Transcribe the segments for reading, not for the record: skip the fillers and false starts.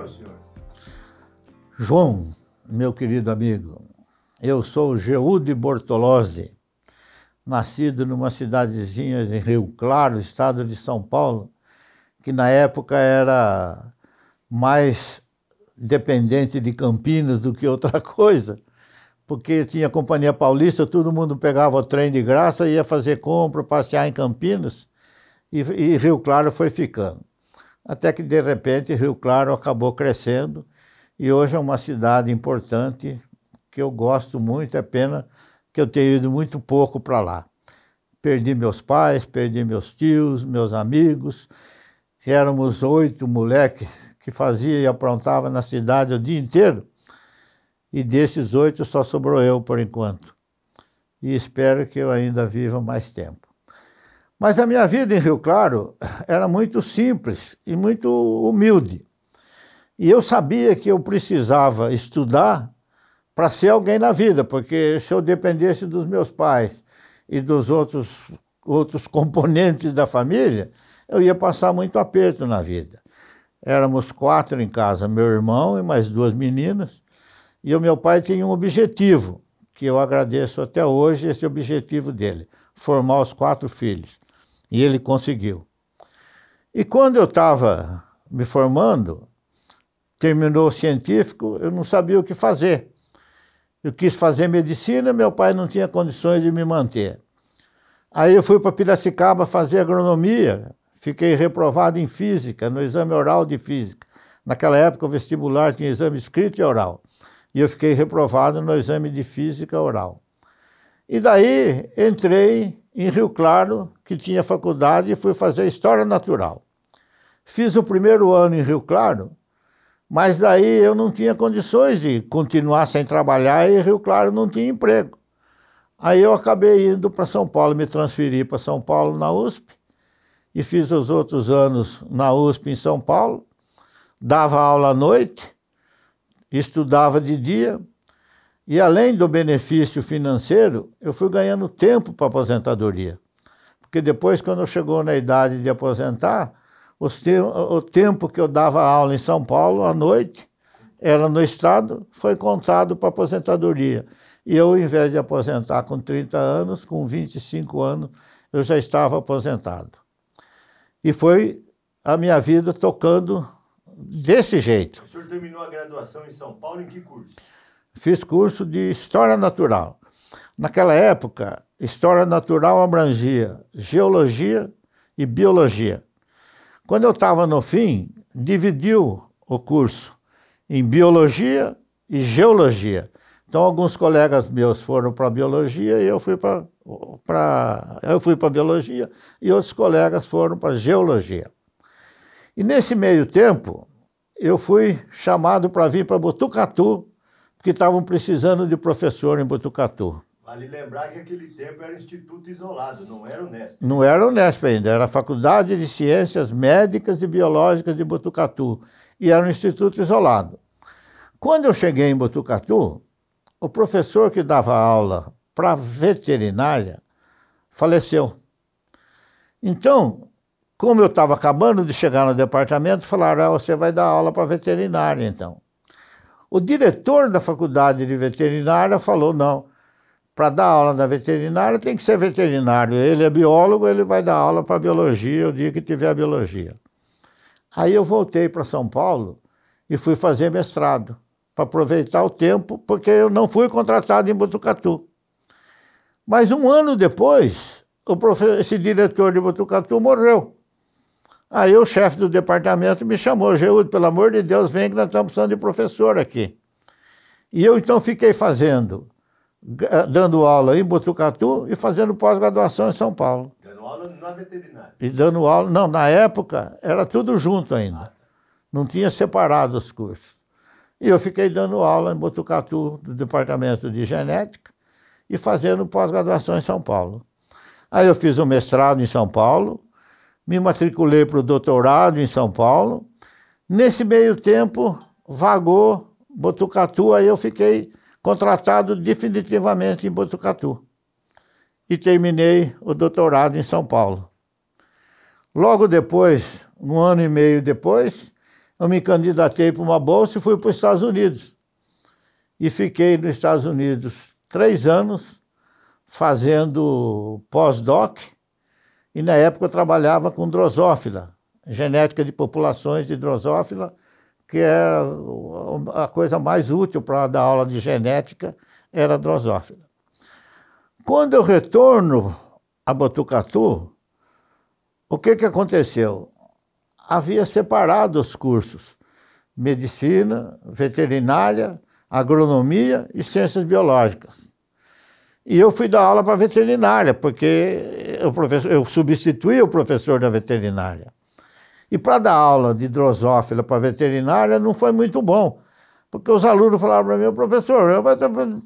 é o senhor? João, meu querido amigo, eu sou Geude Bortolozzi, nascido numa cidadezinha em Rio Claro, estado de São Paulo, que na época era mais dependente de Campinas do que outra coisa, porque tinha Companhia Paulista, todo mundo pegava o trem de graça, ia fazer compra, passear em Campinas, e Rio Claro foi ficando. Até que, de repente, Rio Claro acabou crescendo, e hoje é uma cidade importante, que eu gosto muito, é pena que eu tenho ido muito pouco para lá. Perdi meus pais, perdi meus tios, meus amigos, éramos 8 moleques que fazia e aprontava na cidade o dia inteiro, e desses 8 só sobrou eu por enquanto. E espero que eu ainda viva mais tempo. Mas a minha vida em Rio Claro era muito simples e muito humilde. E eu sabia que eu precisava estudar para ser alguém na vida, porque se eu dependesse dos meus pais e dos outros componentes da família, eu ia passar muito aperto na vida. Éramos 4 em casa, meu irmão e mais 2 meninas, e o meu pai tinha um objetivo, que eu agradeço até hoje, esse objetivo dele, formar os 4 filhos. E ele conseguiu. E quando eu estava me formando, terminou o científico, eu não sabia o que fazer. Eu quis fazer medicina, meu pai não tinha condições de me manter. Aí eu fui para Piracicaba fazer agronomia, fiquei reprovado em física, no exame oral de física. Naquela época o vestibular tinha exame escrito e oral. E eu fiquei reprovado no exame de física oral. E daí entrei em Rio Claro, que tinha faculdade, e fui fazer História Natural. Fiz o primeiro ano em Rio Claro, mas daí eu não tinha condições de continuar sem trabalhar e Rio Claro não tinha emprego. Aí eu acabei indo para São Paulo, me transferi para São Paulo na USP, e fiz os outros anos na USP em São Paulo, dava aula à noite, estudava de dia, e além do benefício financeiro, eu fui ganhando tempo para aposentadoria. Porque depois, quando chegou na idade de aposentar, o tempo que eu dava aula em São Paulo à noite, era no estado, foi contado para aposentadoria. E eu, ao invés de aposentar com 30 anos, com 25 anos, eu já estava aposentado. E foi a minha vida tocando desse jeito. O senhor terminou a graduação em São Paulo em que curso? Fiz curso de História Natural. Naquela época, História Natural abrangia Geologia e Biologia. Quando eu estava no fim, dividiu o curso em Biologia e Geologia. Então, alguns colegas meus foram para Biologia e eu fui para Biologia, e outros colegas foram para Geologia. E nesse meio tempo, eu fui chamado para vir para Botucatu, porque estavam precisando de professor em Botucatu. Vale lembrar que aquele tempo era instituto isolado, não era Unesp. Não era Unesp ainda, era a Faculdade de Ciências Médicas e Biológicas de Botucatu, e era um instituto isolado. Quando eu cheguei em Botucatu, o professor que dava aula para veterinária faleceu. Então, como eu estava acabando de chegar no departamento, falaram, você vai dar aula para veterinária, então. O diretor da faculdade de veterinária falou, não, para dar aula da veterinária tem que ser veterinário. Ele é biólogo, ele vai dar aula para biologia o dia que tiver biologia. Aí eu voltei para São Paulo e fui fazer mestrado, para aproveitar o tempo, porque eu não fui contratado em Botucatu. Mas um ano depois, esse diretor de Botucatu morreu. Aí o chefe do departamento me chamou, Geude, pelo amor de Deus, vem que nós estamos precisando de professor aqui. E eu então fiquei dando aula em Botucatu e fazendo pós-graduação em São Paulo. Dando aula na veterinária? E dando aula, não, na época era tudo junto ainda. Não tinha separado os cursos. E eu fiquei dando aula em Botucatu, do departamento de genética, e fazendo pós-graduação em São Paulo. Aí eu fiz o mestrado em São Paulo, me matriculei para o doutorado em São Paulo. Nesse meio tempo, vagou Botucatu, aí eu fiquei contratado definitivamente em Botucatu. E terminei o doutorado em São Paulo. Logo depois, 1 ano e meio depois, eu me candidatei para uma bolsa e fui para os Estados Unidos. E fiquei nos Estados Unidos 3 anos fazendo pós-doc, e na época eu trabalhava com drosófila, genética de populações de drosófila, que era a coisa mais útil para dar aula de genética, era a drosófila. Quando eu retorno a Botucatu, o que aconteceu? Havia separado os cursos, medicina, veterinária, agronomia e ciências biológicas. E eu fui dar aula para veterinária, porque eu substituí o professor da veterinária. E para dar aula de drosófila para veterinária não foi muito bom, porque os alunos falaram para mim: professor,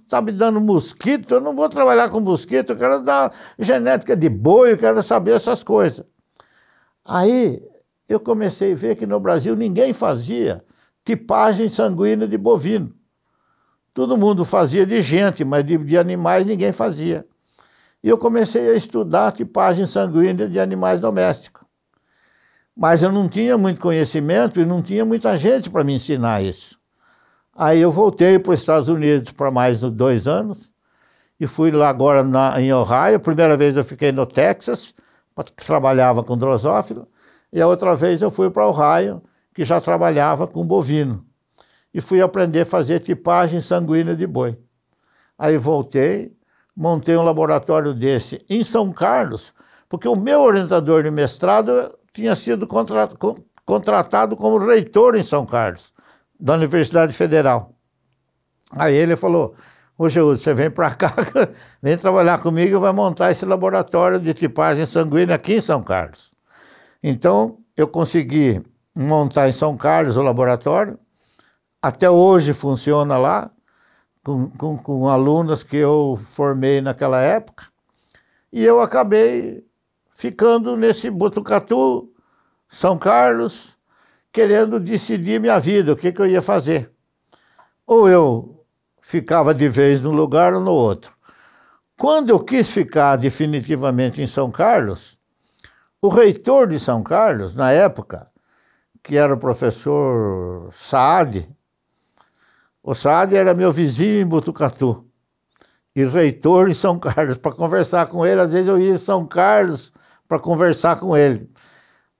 está me dando mosquito, eu não vou trabalhar com mosquito, eu quero dar genética de boi, eu quero saber essas coisas. Aí eu comecei a ver que no Brasil ninguém fazia tipagem sanguínea de bovino. Todo mundo fazia de gente, mas de animais ninguém fazia. E eu comecei a estudar tipagem sanguínea de animais domésticos. Mas eu não tinha muito conhecimento e não tinha muita gente para me ensinar isso. Aí eu voltei para os Estados Unidos para mais de 2 anos e fui lá agora em Ohio. A primeira vez eu fiquei no Texas, trabalhava com drosófila, e a outra vez eu fui para Ohio, que já trabalhava com bovino. E fui aprender a fazer tipagem sanguínea de boi. Aí voltei, montei um laboratório desse em São Carlos, porque o meu orientador de mestrado tinha sido contratado como reitor em São Carlos, da Universidade Federal. Aí ele falou: ô Geudo, você vem para cá, vem trabalhar comigo e vai montar esse laboratório de tipagem sanguínea aqui em São Carlos. Então, eu consegui montar em São Carlos o laboratório. Até hoje funciona lá, com alunos que eu formei naquela época. E eu acabei ficando nesse Botucatu, São Carlos, querendo decidir minha vida, o que eu ia fazer. Ou eu ficava de vez num lugar ou no outro. Quando eu quis ficar definitivamente em São Carlos, o reitor de São Carlos, na época, que era o professor Saad, o Saad era meu vizinho em Botucatu e reitor em São Carlos. Para conversar com ele, às vezes eu ia em São Carlos para conversar com ele.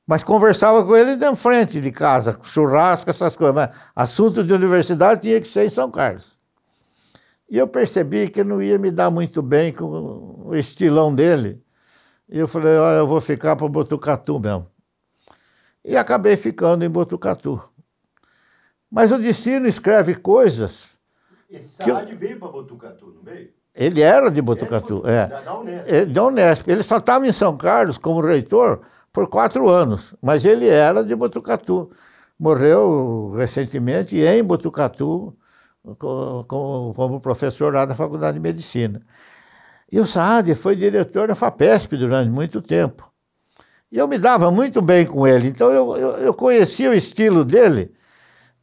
Mas conversava com ele de frente de casa, churrasco, essas coisas. Mas assunto de universidade tinha que ser em São Carlos. E eu percebi que não ia me dar muito bem com o estilão dele. E eu falei: olha, eu vou ficar para Botucatu mesmo. E acabei ficando em Botucatu. Mas o destino escreve coisas... Esse Saad veio para Botucatu, não veio? Ele era de Botucatu, Da Unesp. Da Unesp. Ele só estava em São Carlos como reitor por 4 anos, mas ele era de Botucatu. Morreu recentemente em Botucatu como professor lá da Faculdade de Medicina. E o Saad foi diretor da FAPESP durante muito tempo. E eu me dava muito bem com ele, então eu conhecia o estilo dele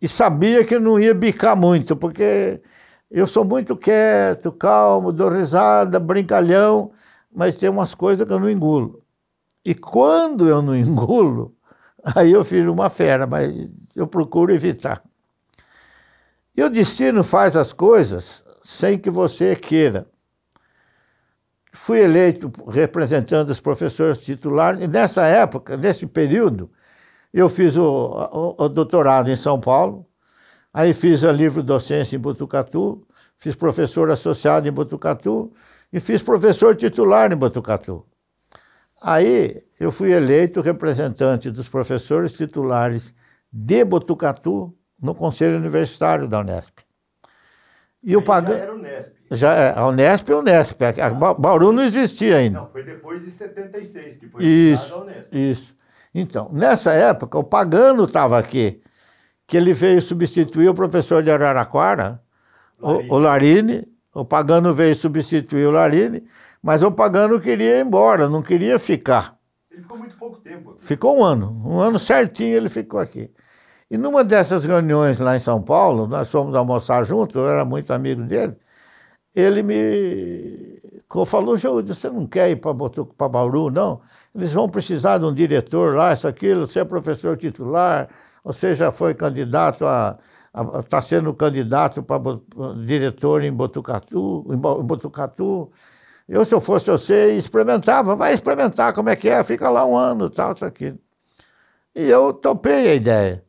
e sabia que não ia bicar muito, porque eu sou muito quieto, calmo, dou risada, brincalhão, mas tem umas coisas que eu não engulo. E quando eu não engulo, aí eu fiz uma fera, mas eu procuro evitar. E o destino faz as coisas sem que você queira. Fui eleito representando os professores titulares, e nessa época, nesse período, eu fiz o doutorado em São Paulo, aí fiz a livre-docência em Botucatu, fiz professor associado em Botucatu e fiz professor titular em Botucatu. Aí eu fui eleito representante dos professores titulares de Botucatu no Conselho Universitário da Unesp. E o Já era Unesp. A Unesp é a Unesp, a Bauru não existia ainda. Não, foi depois de 76 que foi Isso, a Unesp. isso. Então, nessa época, o Pagano estava aqui, que ele veio substituir o professor de Araraquara, o Larini. O Pagano veio substituir o Larini, mas o Pagano queria ir embora, não queria ficar. Ele ficou muito pouco tempo aqui. Ficou um ano certinho ele ficou aqui. E numa dessas reuniões lá em São Paulo, nós fomos almoçar juntos, eu era muito amigo dele, ele me falou: Geudo, você não quer ir para Bauru, não? Eles vão precisar de um diretor lá, isso, aquilo, você é professor titular, você já foi candidato está sendo candidato para diretor em Botucatu, em Botucatu. Se eu fosse você, experimentava, vai experimentar como é que é, fica lá um ano, tal, isso aqui. E eu topei a ideia.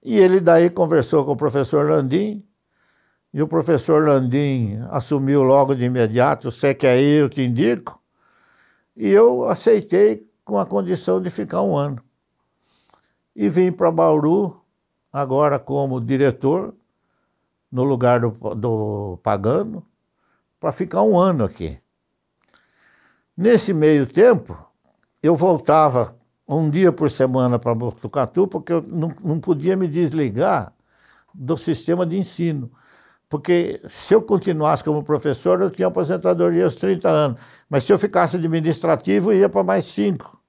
E ele daí conversou com o professor Landim, e o professor Landim assumiu logo de imediato, você quer ir, eu te indico. E eu aceitei com a condição de ficar um ano. E vim para Bauru, agora como diretor, no lugar do Pagano, para ficar um ano aqui. Nesse meio tempo, eu voltava um dia por semana para Botucatu, porque eu não podia me desligar do sistema de ensino. Porque se eu continuasse como professor, eu tinha aposentadoria aos 30 anos. Mas se eu ficasse administrativo, eu ia para mais 5.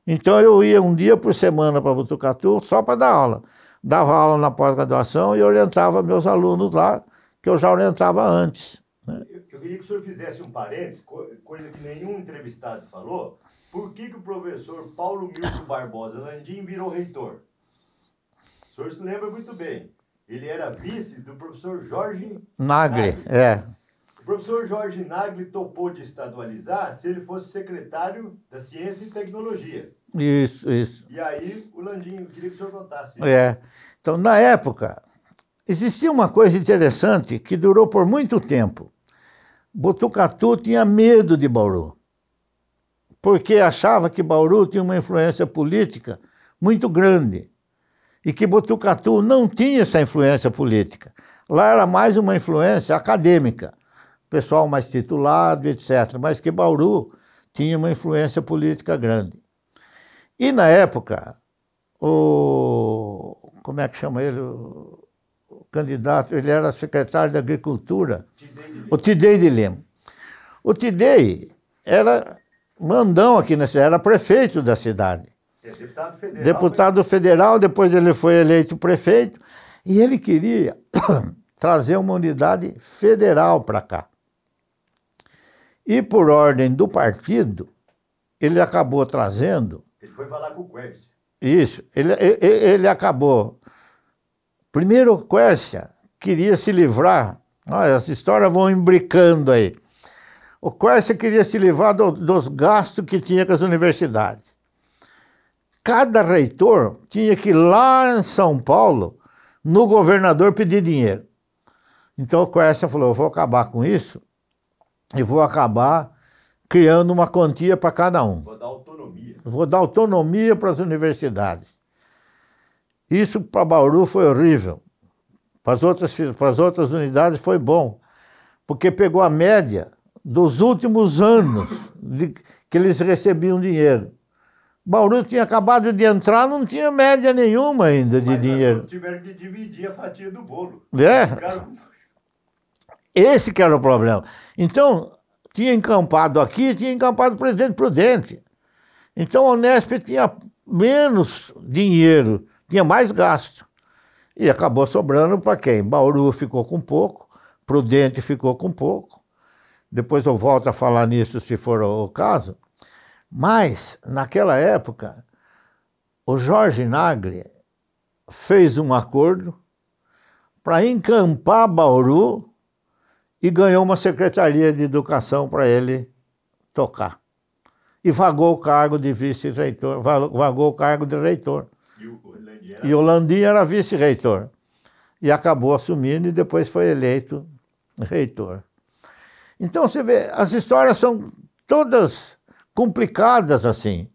Então eu ia um dia por semana para Botucatu só para dar aula. Dava aula na pós-graduação e orientava meus alunos lá, que eu já orientava antes. Né? Eu queria que o senhor fizesse um parênteses, coisa que nenhum entrevistado falou. Por que o professor Paulo Milton Barbosa Landim virou reitor? O senhor se lembra muito bem. Ele era vice do professor Jorge Nagli. É. O professor Jorge Nagli topou de estadualizar se ele fosse secretário da Ciência e Tecnologia. Isso. E aí o Landim, eu queria que o senhor contasse isso. É. Então, na época, existia uma coisa interessante que durou por muito tempo. Botucatu tinha medo de Bauru, porque achava que Bauru tinha uma influência política muito grande e que Botucatu não tinha essa influência política. Lá era mais uma influência acadêmica, pessoal mais titulado, etc., mas que Bauru tinha uma influência política grande. E na época, como é que chama ele? O candidato, ele era secretário de Agricultura, o Tidei de Lima. O Tidei era mandão aqui na cidade, era prefeito da cidade. Deputado federal. Deputado federal, depois ele foi eleito prefeito, e ele queria trazer uma unidade federal para cá. E por ordem do partido, ele acabou trazendo... Ele foi falar com o Quércia. Isso, ele acabou... Primeiro o Quércia queria se livrar, olha, as histórias vão imbricando aí. O Quércia queria se livrar dos gastos que tinha com as universidades. Cada reitor tinha que ir lá em São Paulo, no governador, pedir dinheiro. Então o Quércia falou, eu vou acabar com isso e vou acabar criando uma quantia para cada um. Vou dar autonomia. Vou dar autonomia para as universidades. Isso para Bauru foi horrível. Para as outras unidades foi bom, porque pegou a média dos últimos anos que eles recebiam dinheiro. Bauru tinha acabado de entrar, não tinha média nenhuma ainda de dinheiro. Mas tiveram que dividir a fatia do bolo. É. Esse que era o problema. Então, tinha encampado aqui, tinha encampado o Presidente Prudente. Então a Unesp tinha menos dinheiro, tinha mais gasto. E acabou sobrando para quem? Bauru ficou com pouco, Prudente ficou com pouco. Depois eu volto a falar nisso se for o caso. Mas, naquela época, o Jorge Nagli fez um acordo para encampar Bauru e ganhou uma secretaria de educação para ele tocar. E vagou o cargo de vice-reitor, vagou o cargo de reitor. E o Landim era vice-reitor. E acabou assumindo e depois foi eleito reitor. Então, você vê, as histórias são todas complicadas assim.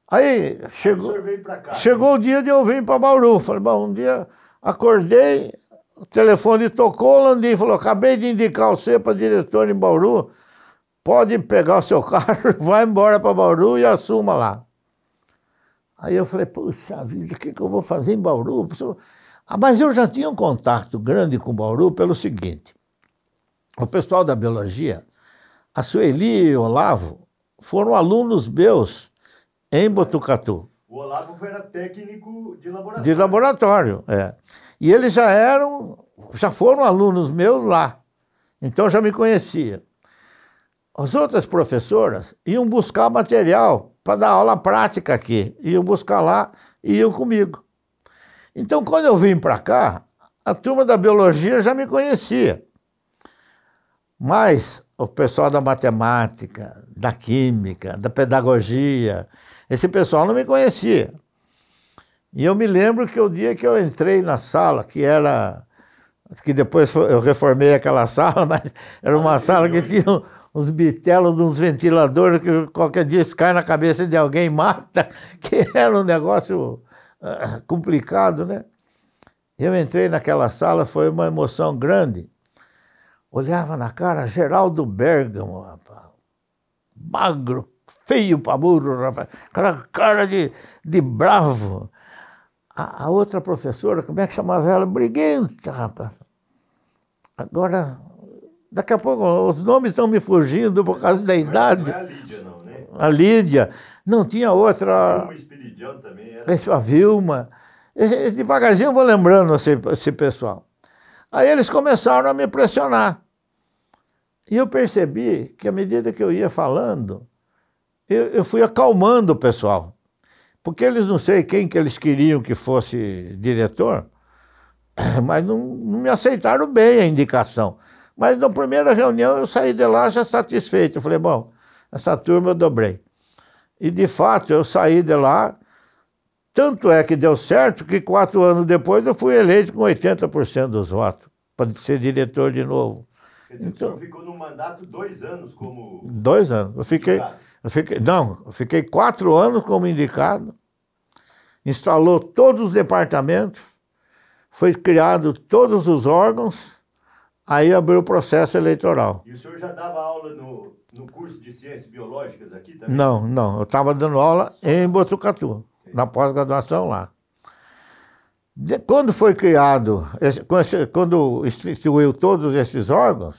Aí chegou o dia de eu vir para Bauru. Falei, bom, um dia acordei, o telefone tocou, o Landim falou, acabei de indicar você para diretor em Bauru, pode pegar o seu carro, vai embora para Bauru e assuma lá. Aí eu falei, puxa vida, o que eu vou fazer em Bauru? Mas eu já tinha um contato grande com Bauru pelo seguinte, o pessoal da biologia, a Sueli e o Olavo, foram alunos meus em Botucatu. O Olavo era técnico de laboratório. De laboratório, é. E eles já foram alunos meus lá. Então já me conhecia. As outras professoras iam buscar material para dar aula prática aqui. Iam buscar lá e iam comigo. Então, quando eu vim para cá, a turma da biologia já me conhecia. Mas o pessoal da matemática, da química, da pedagogia, esse pessoal não me conhecia. E eu me lembro que o dia que eu entrei na sala, que depois eu reformei aquela sala, mas era uma sala que tinha uns bitelos de uns ventiladores que qualquer dia se cai na cabeça de alguém e mata, que era um negócio complicado, né? Eu entrei naquela sala, foi uma emoção grande. Olhava na cara, Geraldo Bergamo, rapaz. Magro, feio pra burro, rapaz. Cara de bravo. A outra professora, como é que chamava ela? Briguenta, rapaz. Agora, daqui a pouco, os nomes estão me fugindo por causa da idade. Não é a Lídia, não, né? A Lídia. Não, tinha outra. Vilma Espiridião também era. A Vilma. Devagarzinho eu vou lembrando esse pessoal. Aí eles começaram a me pressionar. E eu percebi que, à medida que eu ia falando, eu fui acalmando o pessoal. Porque eles não sei quem que eles queriam que fosse diretor, mas não me aceitaram bem a indicação. Mas na primeira reunião eu saí de lá já satisfeito. Eu falei, bom, essa turma eu dobrei. E de fato eu saí de lá, tanto é que deu certo que 4 anos depois eu fui eleito com 80% dos votos, para ser diretor de novo. Quer dizer, então, o senhor ficou no mandato 2 anos como... 2 anos. Eu fiquei 4 anos como indicado, instalou todos os departamentos, foi criado todos os órgãos, aí abriu o processo eleitoral. E o senhor já dava aula no curso de Ciências Biológicas aqui também? Não, eu estava dando aula em Botucatu, na pós-graduação lá. Quando foi criado, quando instituiu todos esses órgãos,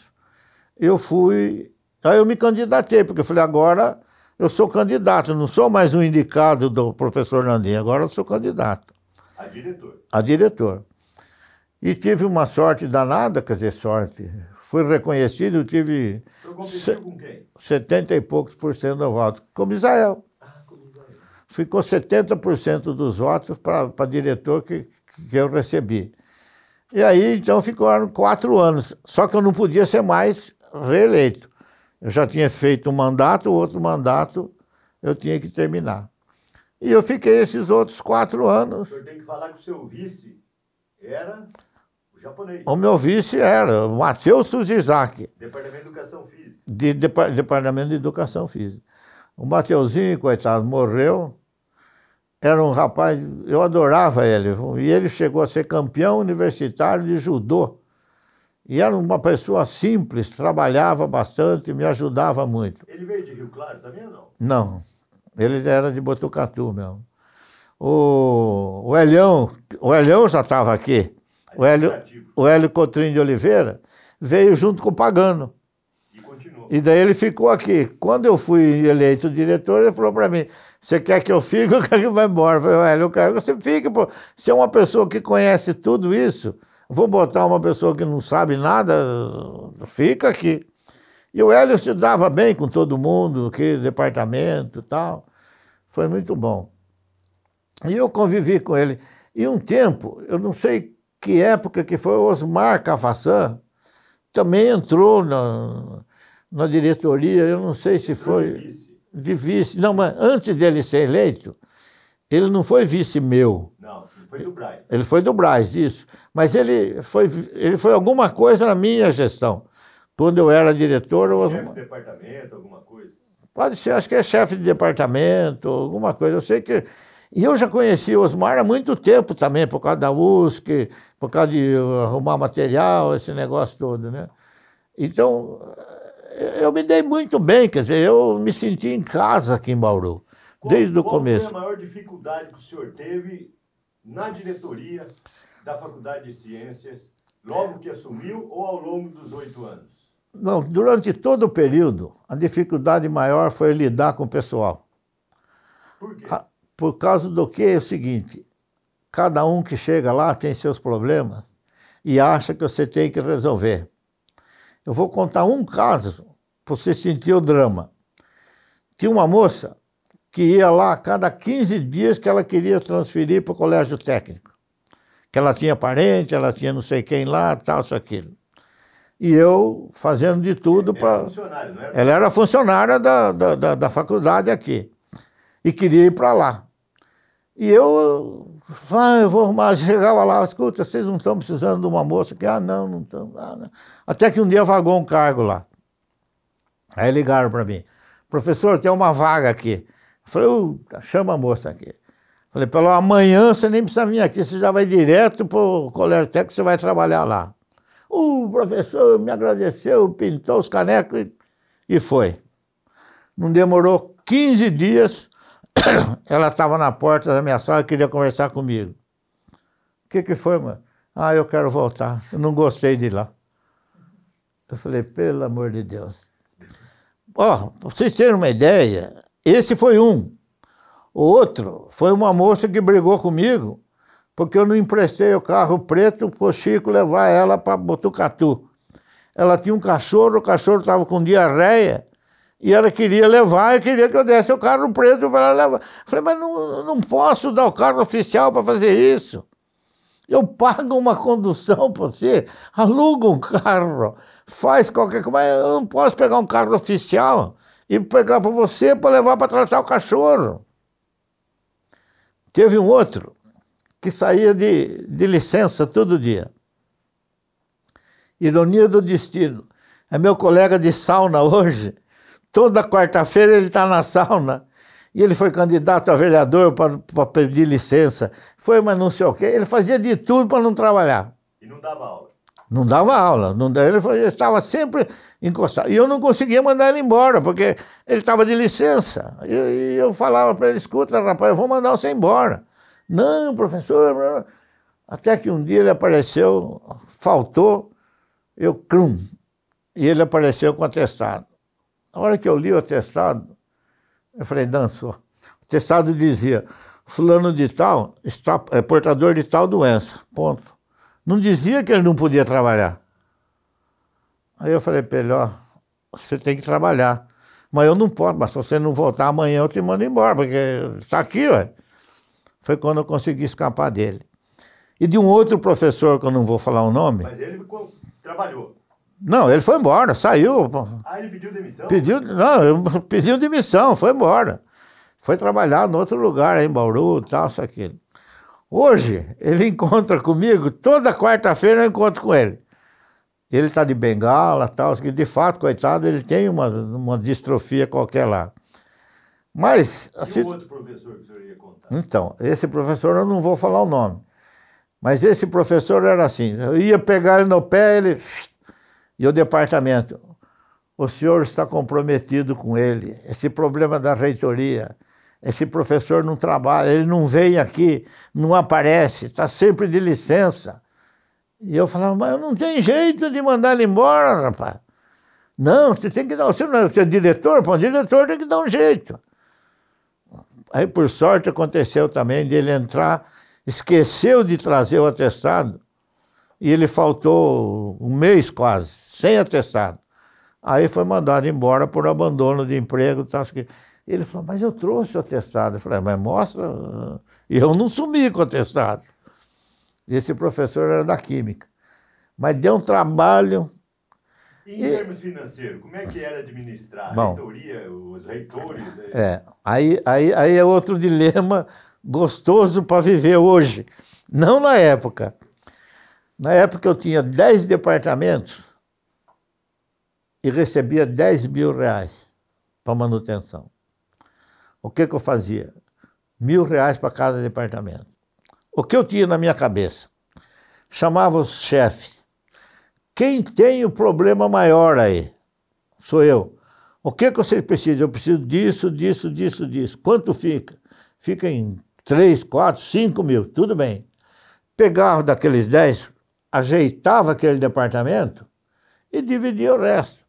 aí eu me candidatei, porque eu falei, agora eu sou candidato, não sou mais um indicado do professor Landim, agora eu sou candidato. A diretor. A diretor. E tive uma sorte danada, quer dizer, sorte. Fui reconhecido, tive... O senhor competiu com quem? 70 e poucos por cento do voto. Com Misael. Com Misael. Ficou 70% dos votos para diretor que eu recebi. E aí, então, ficaram 4 anos. Só que eu não podia ser mais reeleito. Eu já tinha feito um mandato, o outro mandato eu tinha que terminar. E eu fiquei esses outros 4 anos. O senhor tem que falar que o seu vice era o japonês. O meu vice era o Matheus Suzizaki. Departamento de Educação Física. Departamento de Educação Física. O Mateuzinho, coitado, morreu. Era um rapaz, eu adorava ele. E ele chegou a ser campeão universitário de judô. E era uma pessoa simples, trabalhava bastante, me ajudava muito. Ele veio de Rio Claro também ou não? Não, ele era de Botucatu mesmo. O Elião já estava aqui. O Hélio Cotrim de Oliveira veio junto com o Pagano. E continuou. E daí ele ficou aqui. Quando eu fui eleito diretor, ele falou para mim, você quer que eu fique ou quer que eu vá embora? Eu falei, Hélio, eu quero que você fique. Pô. Você é uma pessoa que conhece tudo isso, vou botar uma pessoa que não sabe nada, fica aqui. E o Hélio se dava bem com todo mundo, aquele departamento e tal. Foi muito bom. E eu convivi com ele. E um tempo, eu não sei que época que foi, o Osmar Cafaçan também entrou na diretoria, eu não sei se foi de vice. Não, mas antes dele ser eleito, ele não foi vice meu. Não, ele foi do Braz. Ele foi do Braz, isso. Mas ele foi alguma coisa na minha gestão. Quando eu era diretor... Chefe de departamento, alguma coisa? Pode ser, acho que é chefe de departamento, alguma coisa. Eu sei que... E eu já conheci o Osmar há muito tempo também, por causa da USC, por causa de arrumar material, esse negócio todo, né? Então, eu me dei muito bem, quer dizer, eu me senti em casa aqui em Bauru, desde o começo. Qual foi a maior dificuldade que o senhor teve na diretoria da Faculdade de Ciências, logo que assumiu ou ao longo dos 8 anos? Não, durante todo o período, a dificuldade maior foi lidar com o pessoal. Por quê? Por causa do que é o seguinte, cada um que chega lá tem seus problemas e acha que você tem que resolver. Eu vou contar um caso para você sentir o drama. Tinha uma moça que ia lá a cada 15 dias que ela queria transferir para o colégio técnico. que ela tinha parente, ela tinha não sei quem lá, tal, isso, aquilo. E eu fazendo de tudo para... Ela era funcionária da faculdade aqui. E queria ir para lá. E eu vou arrumar. Chegava lá, escuta, vocês não estão precisando de uma moça aqui? Ah, não estão. Ah, não. Até que um dia vagou um cargo lá. Aí ligaram para mim. Professor, tem uma vaga aqui. Eu falei, chama a moça aqui. Falei, pelo amanhã você nem precisa vir aqui, você já vai direto para o colégio técnico, você vai trabalhar lá. O professor me agradeceu, pintou os canecos e foi. Não demorou 15 dias, ela estava na porta da minha sala e queria conversar comigo. O que foi, mano? Ah, eu quero voltar, eu não gostei de ir lá. Eu falei, pelo amor de Deus. Ó, para vocês terem uma ideia, esse foi um. O outro foi uma moça que brigou comigo porque eu não emprestei o carro preto para o Chico levar ela para Botucatu. Ela tinha um cachorro, o cachorro estava com diarreia e ela queria levar e queria que eu desse o carro preto para ela levar. Falei, mas não posso dar o carro oficial para fazer isso. Eu pago uma condução para você, aluga um carro, faz qualquer coisa, mas eu não posso pegar um carro oficial e pegar para você para levar para tratar o cachorro. Teve um outro que saía de licença todo dia. Ironia do destino. É meu colega de sauna hoje. Toda quarta-feira ele está na sauna. E ele foi candidato a vereador para pedir licença. Foi, mas não sei o quê. Ele fazia de tudo para não trabalhar. E não dava aula? Não dava aula. Ele estava sempre encostado. E eu não conseguia mandar ele embora, porque ele estava de licença. E eu falava para ele, escuta, rapaz, eu vou mandar você embora. Não, professor. Até que um dia ele apareceu, faltou, e ele apareceu com o atestado. Na hora que eu li o atestado, eu falei, dançou. O atestado dizia, fulano de tal é portador de tal doença, ponto. Não dizia que ele não podia trabalhar. Aí eu falei para ele, ó, você tem que trabalhar. Mas eu não posso, mas se você não voltar amanhã eu te mando embora, porque está aqui, ué. Foi quando eu consegui escapar dele. E de um outro professor, que eu não vou falar o nome... Mas ele trabalhou? Não, ele foi embora, saiu. Ah, ele pediu demissão? Pediu demissão, foi embora. Foi trabalhar em outro lugar, aí em Bauru, tal, isso, aquilo. Hoje, ele encontra comigo, toda quarta-feira eu encontro com ele. Ele está de bengala, tal, que de fato, coitado, ele tem uma distrofia qualquer lá. Mas... E o outro professor que o senhor ia contar? Então, esse professor eu não vou falar o nome. Mas esse professor era assim, eu ia pegar ele no pé, ele... E o departamento, o senhor está comprometido com ele, esse problema da reitoria, esse professor não trabalha, ele não vem aqui, não aparece, está sempre de licença. E eu falava, mas não tem jeito de mandar ele embora, rapaz. Não, você tem que dar, você é diretor, pô, o diretor tem que dar um jeito. Aí, por sorte, aconteceu também de ele entrar, esqueceu de trazer o atestado, e ele faltou um mês quase, sem atestado. Aí foi mandado embora por abandono de emprego. Tal. Ele falou, mas eu trouxe o atestado. Eu falei, mas mostra. E eu não sumi com o atestado. Esse professor era da Química. Mas deu um trabalho. E em termos financeiros, como é que era administrar? A reitoria, os reitores? Aí é outro dilema gostoso para viver hoje. Não na época. Na época eu tinha 10 departamentos e recebia 10 mil reais para manutenção. O que eu fazia? 1.000 reais para cada departamento. O que eu tinha na minha cabeça? Chamava os chefes. Quem tem o problema maior aí? Sou eu. O que vocês precisam? Eu preciso disso, disso, disso, disso. Quanto fica? Fica em 3, 4, 5 mil. Tudo bem. Pegava daqueles 10, ajeitava aquele departamento e dividia o resto.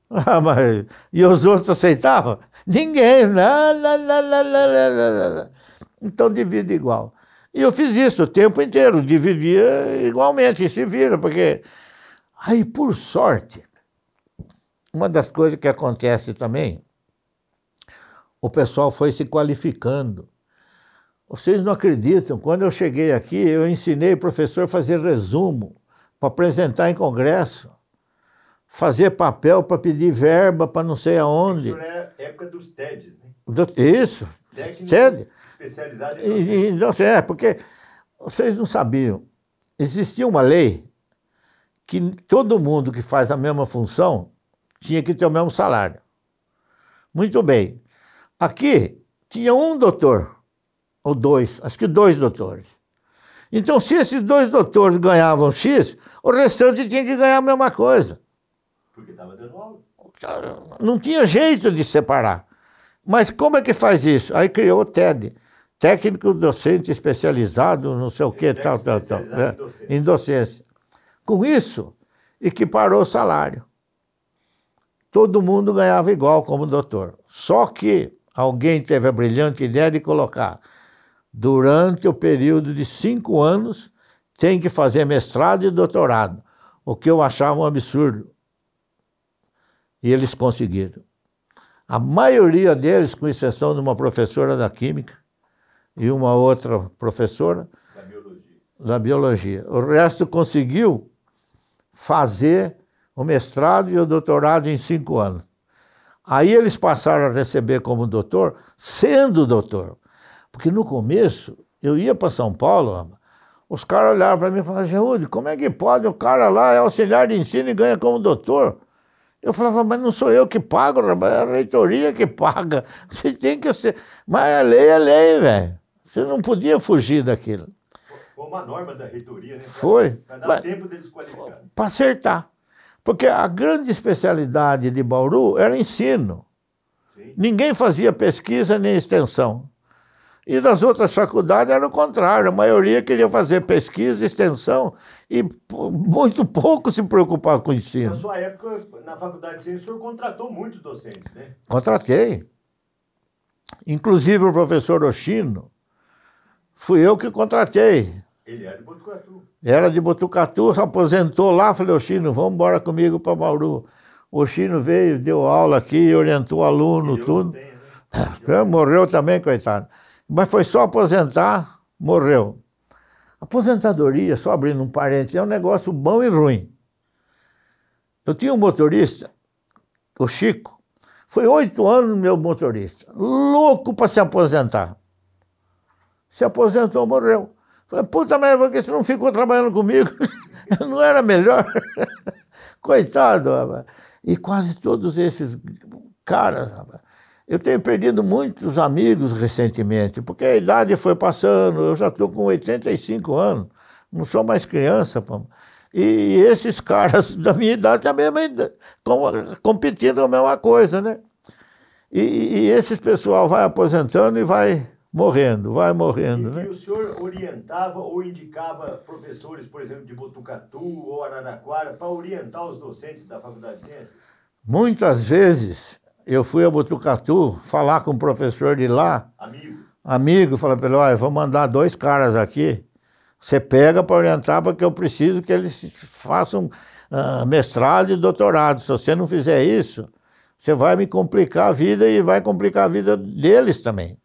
Ah, mas... E os outros aceitavam? Ninguém. Não. Então divide igual. E eu fiz isso o tempo inteiro, dividia igualmente, e se vira, porque... Aí, por sorte, uma das coisas que acontece também, o pessoal foi se qualificando. Vocês não acreditam, quando eu cheguei aqui, eu ensinei o professor a fazer resumo, para apresentar em congresso, fazer papel para pedir verba para não sei aonde. O senhor é época dos TEDs, né? Isso, TED especializado em docência. Porque vocês não sabiam, existia uma lei que todo mundo que faz a mesma função tinha que ter o mesmo salário. Muito bem. Aqui tinha um doutor, ou dois, acho que 2 doutores. Então, se esses 2 doutores ganhavam X, o restante tinha que ganhar a mesma coisa. Porque estava dando aula. Não tinha jeito de separar. Mas como é que faz isso? Aí criou o TED, técnico docente especializado, não sei o que, tal, em docência. Com isso, equiparou o salário. Todo mundo ganhava igual como doutor. Só que alguém teve a brilhante ideia de colocar, durante o período de 5 anos, tem que fazer mestrado e doutorado, o que eu achava um absurdo. E eles conseguiram. A maioria deles, com exceção de uma professora da química e uma outra professora da biologia. O resto conseguiu fazer o mestrado e o doutorado em 5 anos. Aí eles passaram a receber como doutor, sendo doutor. Porque no começo, eu ia para São Paulo, os caras olhavam para mim e falavam, Geúde, como é que pode? O cara lá é auxiliar de ensino e ganha como doutor. Eu falava, mas não sou eu que pago, é a reitoria que paga. Você tem que ser... Mas é lei, velho. Você não podia fugir daquilo. Foi uma norma da reitoria, né? Foi. Para dar tempo deles qualificarem. Para acertar. Porque a grande especialidade de Bauru era ensino. Sim. Ninguém fazia pesquisa nem extensão. E das outras faculdades era o contrário. A maioria queria fazer pesquisa, extensão e muito pouco se preocupar com o ensino. Na sua época, na faculdade de ciência, o senhor contratou muitos docentes, né? Contratei. Inclusive o professor Oshino, fui eu que contratei. Ele era de Botucatu. Era de Botucatu, se aposentou lá, falei, Oshino, vamos embora comigo para Bauru. O Oshino veio, deu aula aqui, orientou aluno, tudo. Tem, né? Morreu também, coitado. Mas foi só aposentar, morreu. Aposentadoria, só abrindo um parênteses, é um negócio bom e ruim. Eu tinha um motorista, o Chico, foi 8 anos meu motorista, louco para se aposentar. Se aposentou, morreu. Falei, puta merda, porque você não ficou trabalhando comigo? Não era melhor? Coitado, rapaz. E quase todos esses caras, rapaz. Eu tenho perdido muitos amigos recentemente, porque a idade foi passando, eu já estou com 85 anos, não sou mais criança. Pô. E esses caras da minha idade também competindo a mesma coisa, né? E esse pessoal vai aposentando e vai morrendo, né? E o senhor orientava ou indicava professores, por exemplo, de Botucatu ou Araraquara, para orientar os docentes da Faculdade de Ciências? Muitas vezes eu fui a Botucatu falar com o professor de lá, amigo, falei para ele, olha, vou mandar 2 caras aqui, você pega para orientar, porque eu preciso que eles façam mestrado e doutorado. Se você não fizer isso, você vai me complicar a vida e vai complicar a vida deles também.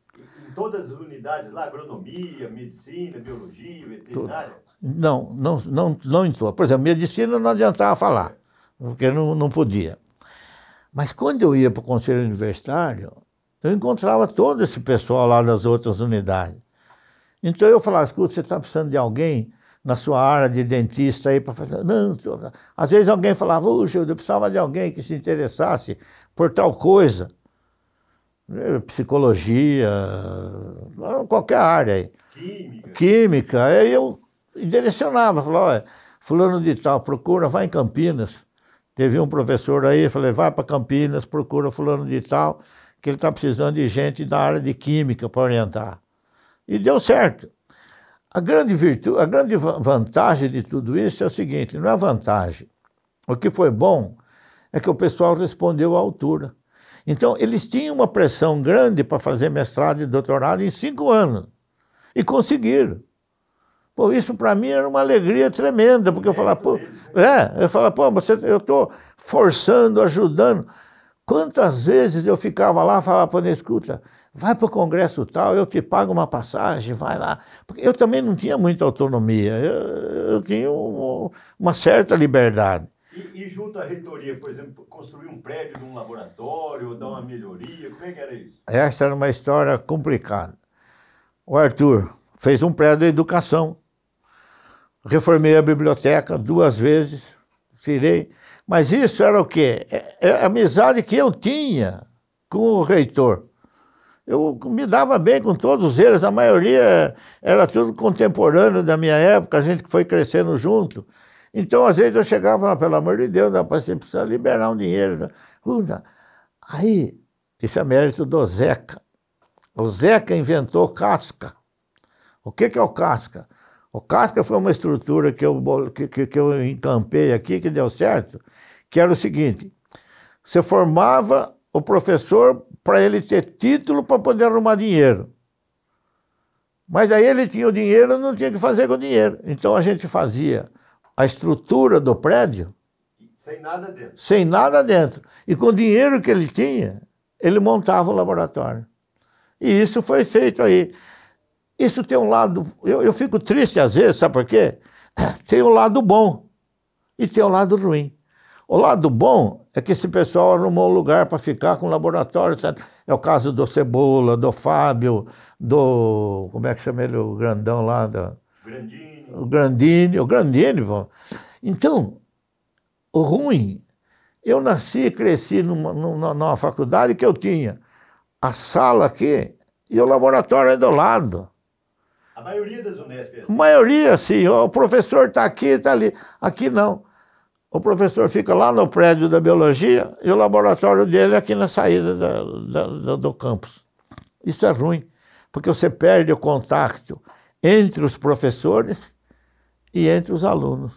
Em todas as unidades lá, agronomia, medicina, biologia, veterinária? Não em todas. Por exemplo, medicina não adiantava falar, porque não podia. Mas quando eu ia para o conselho universitário, eu encontrava todo esse pessoal lá das outras unidades. Então eu falava, escuta, você está precisando de alguém na sua área de dentista aí para fazer... Não, às vezes alguém falava, puxa, eu precisava de alguém que se interessasse por tal coisa. Psicologia, qualquer área aí. Química. Aí eu direcionava, falava, olha, fulano de tal, procura, vai em Campinas. Teve um professor aí, falei, vai para Campinas, procura fulano de tal, que ele está precisando de gente da área de química para orientar. E deu certo. A grande vantagem de tudo isso é o seguinte, não é vantagem. O que foi bom é que o pessoal respondeu à altura. Então, eles tinham uma pressão grande para fazer mestrado e doutorado em 5 anos. E conseguiram. Pô, isso para mim era uma alegria tremenda, porque eu falava, pô, eu estou forçando, ajudando. Quantas vezes eu ficava lá e falava para ele, escuta, vai para o congresso tal, eu te pago uma passagem, vai lá. Porque eu também não tinha muita autonomia, eu tinha uma certa liberdade. E junto à reitoria, por exemplo, construir um prédio de um laboratório, ou dar uma melhoria, como é que era isso? Essa era uma história complicada. O Arthur fez um prédio de educação, reformei a biblioteca 2 vezes, tirei. Mas isso era o quê? É a amizade que eu tinha com o reitor. Eu me dava bem com todos eles, a maioria era tudo contemporâneo da minha época, a gente foi crescendo junto. Então, às vezes, eu chegava lá, pelo amor de Deus, você precisa liberar um dinheiro. Aí, isso é mérito do Zeca. O Zeca inventou casca. O que é o casca? O casca foi uma estrutura que eu encampei aqui, que deu certo, que era o seguinte: você formava o professor para ele ter título para poder arrumar dinheiro. Mas aí ele tinha o dinheiro, não tinha o que fazer com o dinheiro. Então a gente fazia a estrutura do prédio sem nada dentro. Sem nada dentro. E com o dinheiro que ele tinha, ele montava o laboratório. E isso foi feito aí. Isso tem um lado... Eu fico triste às vezes, sabe por quê? Tem um lado bom e tem um lado ruim. O lado bom é que esse pessoal arrumou um lugar para ficar com o laboratório, certo? É o caso do Cebola, do Fábio, do... Como é que chama ele? O grandão lá? O Grandini. Então, o ruim, eu nasci e cresci numa faculdade que eu tinha a sala aqui e o laboratório aí do lado. A maioria das Unesp é assim? A maioria, sim. O professor está aqui, está ali. Aqui não. O professor fica lá no prédio da biologia e o laboratório dele é aqui na saída do campus. Isso é ruim, porque você perde o contato entre os professores e entre os alunos.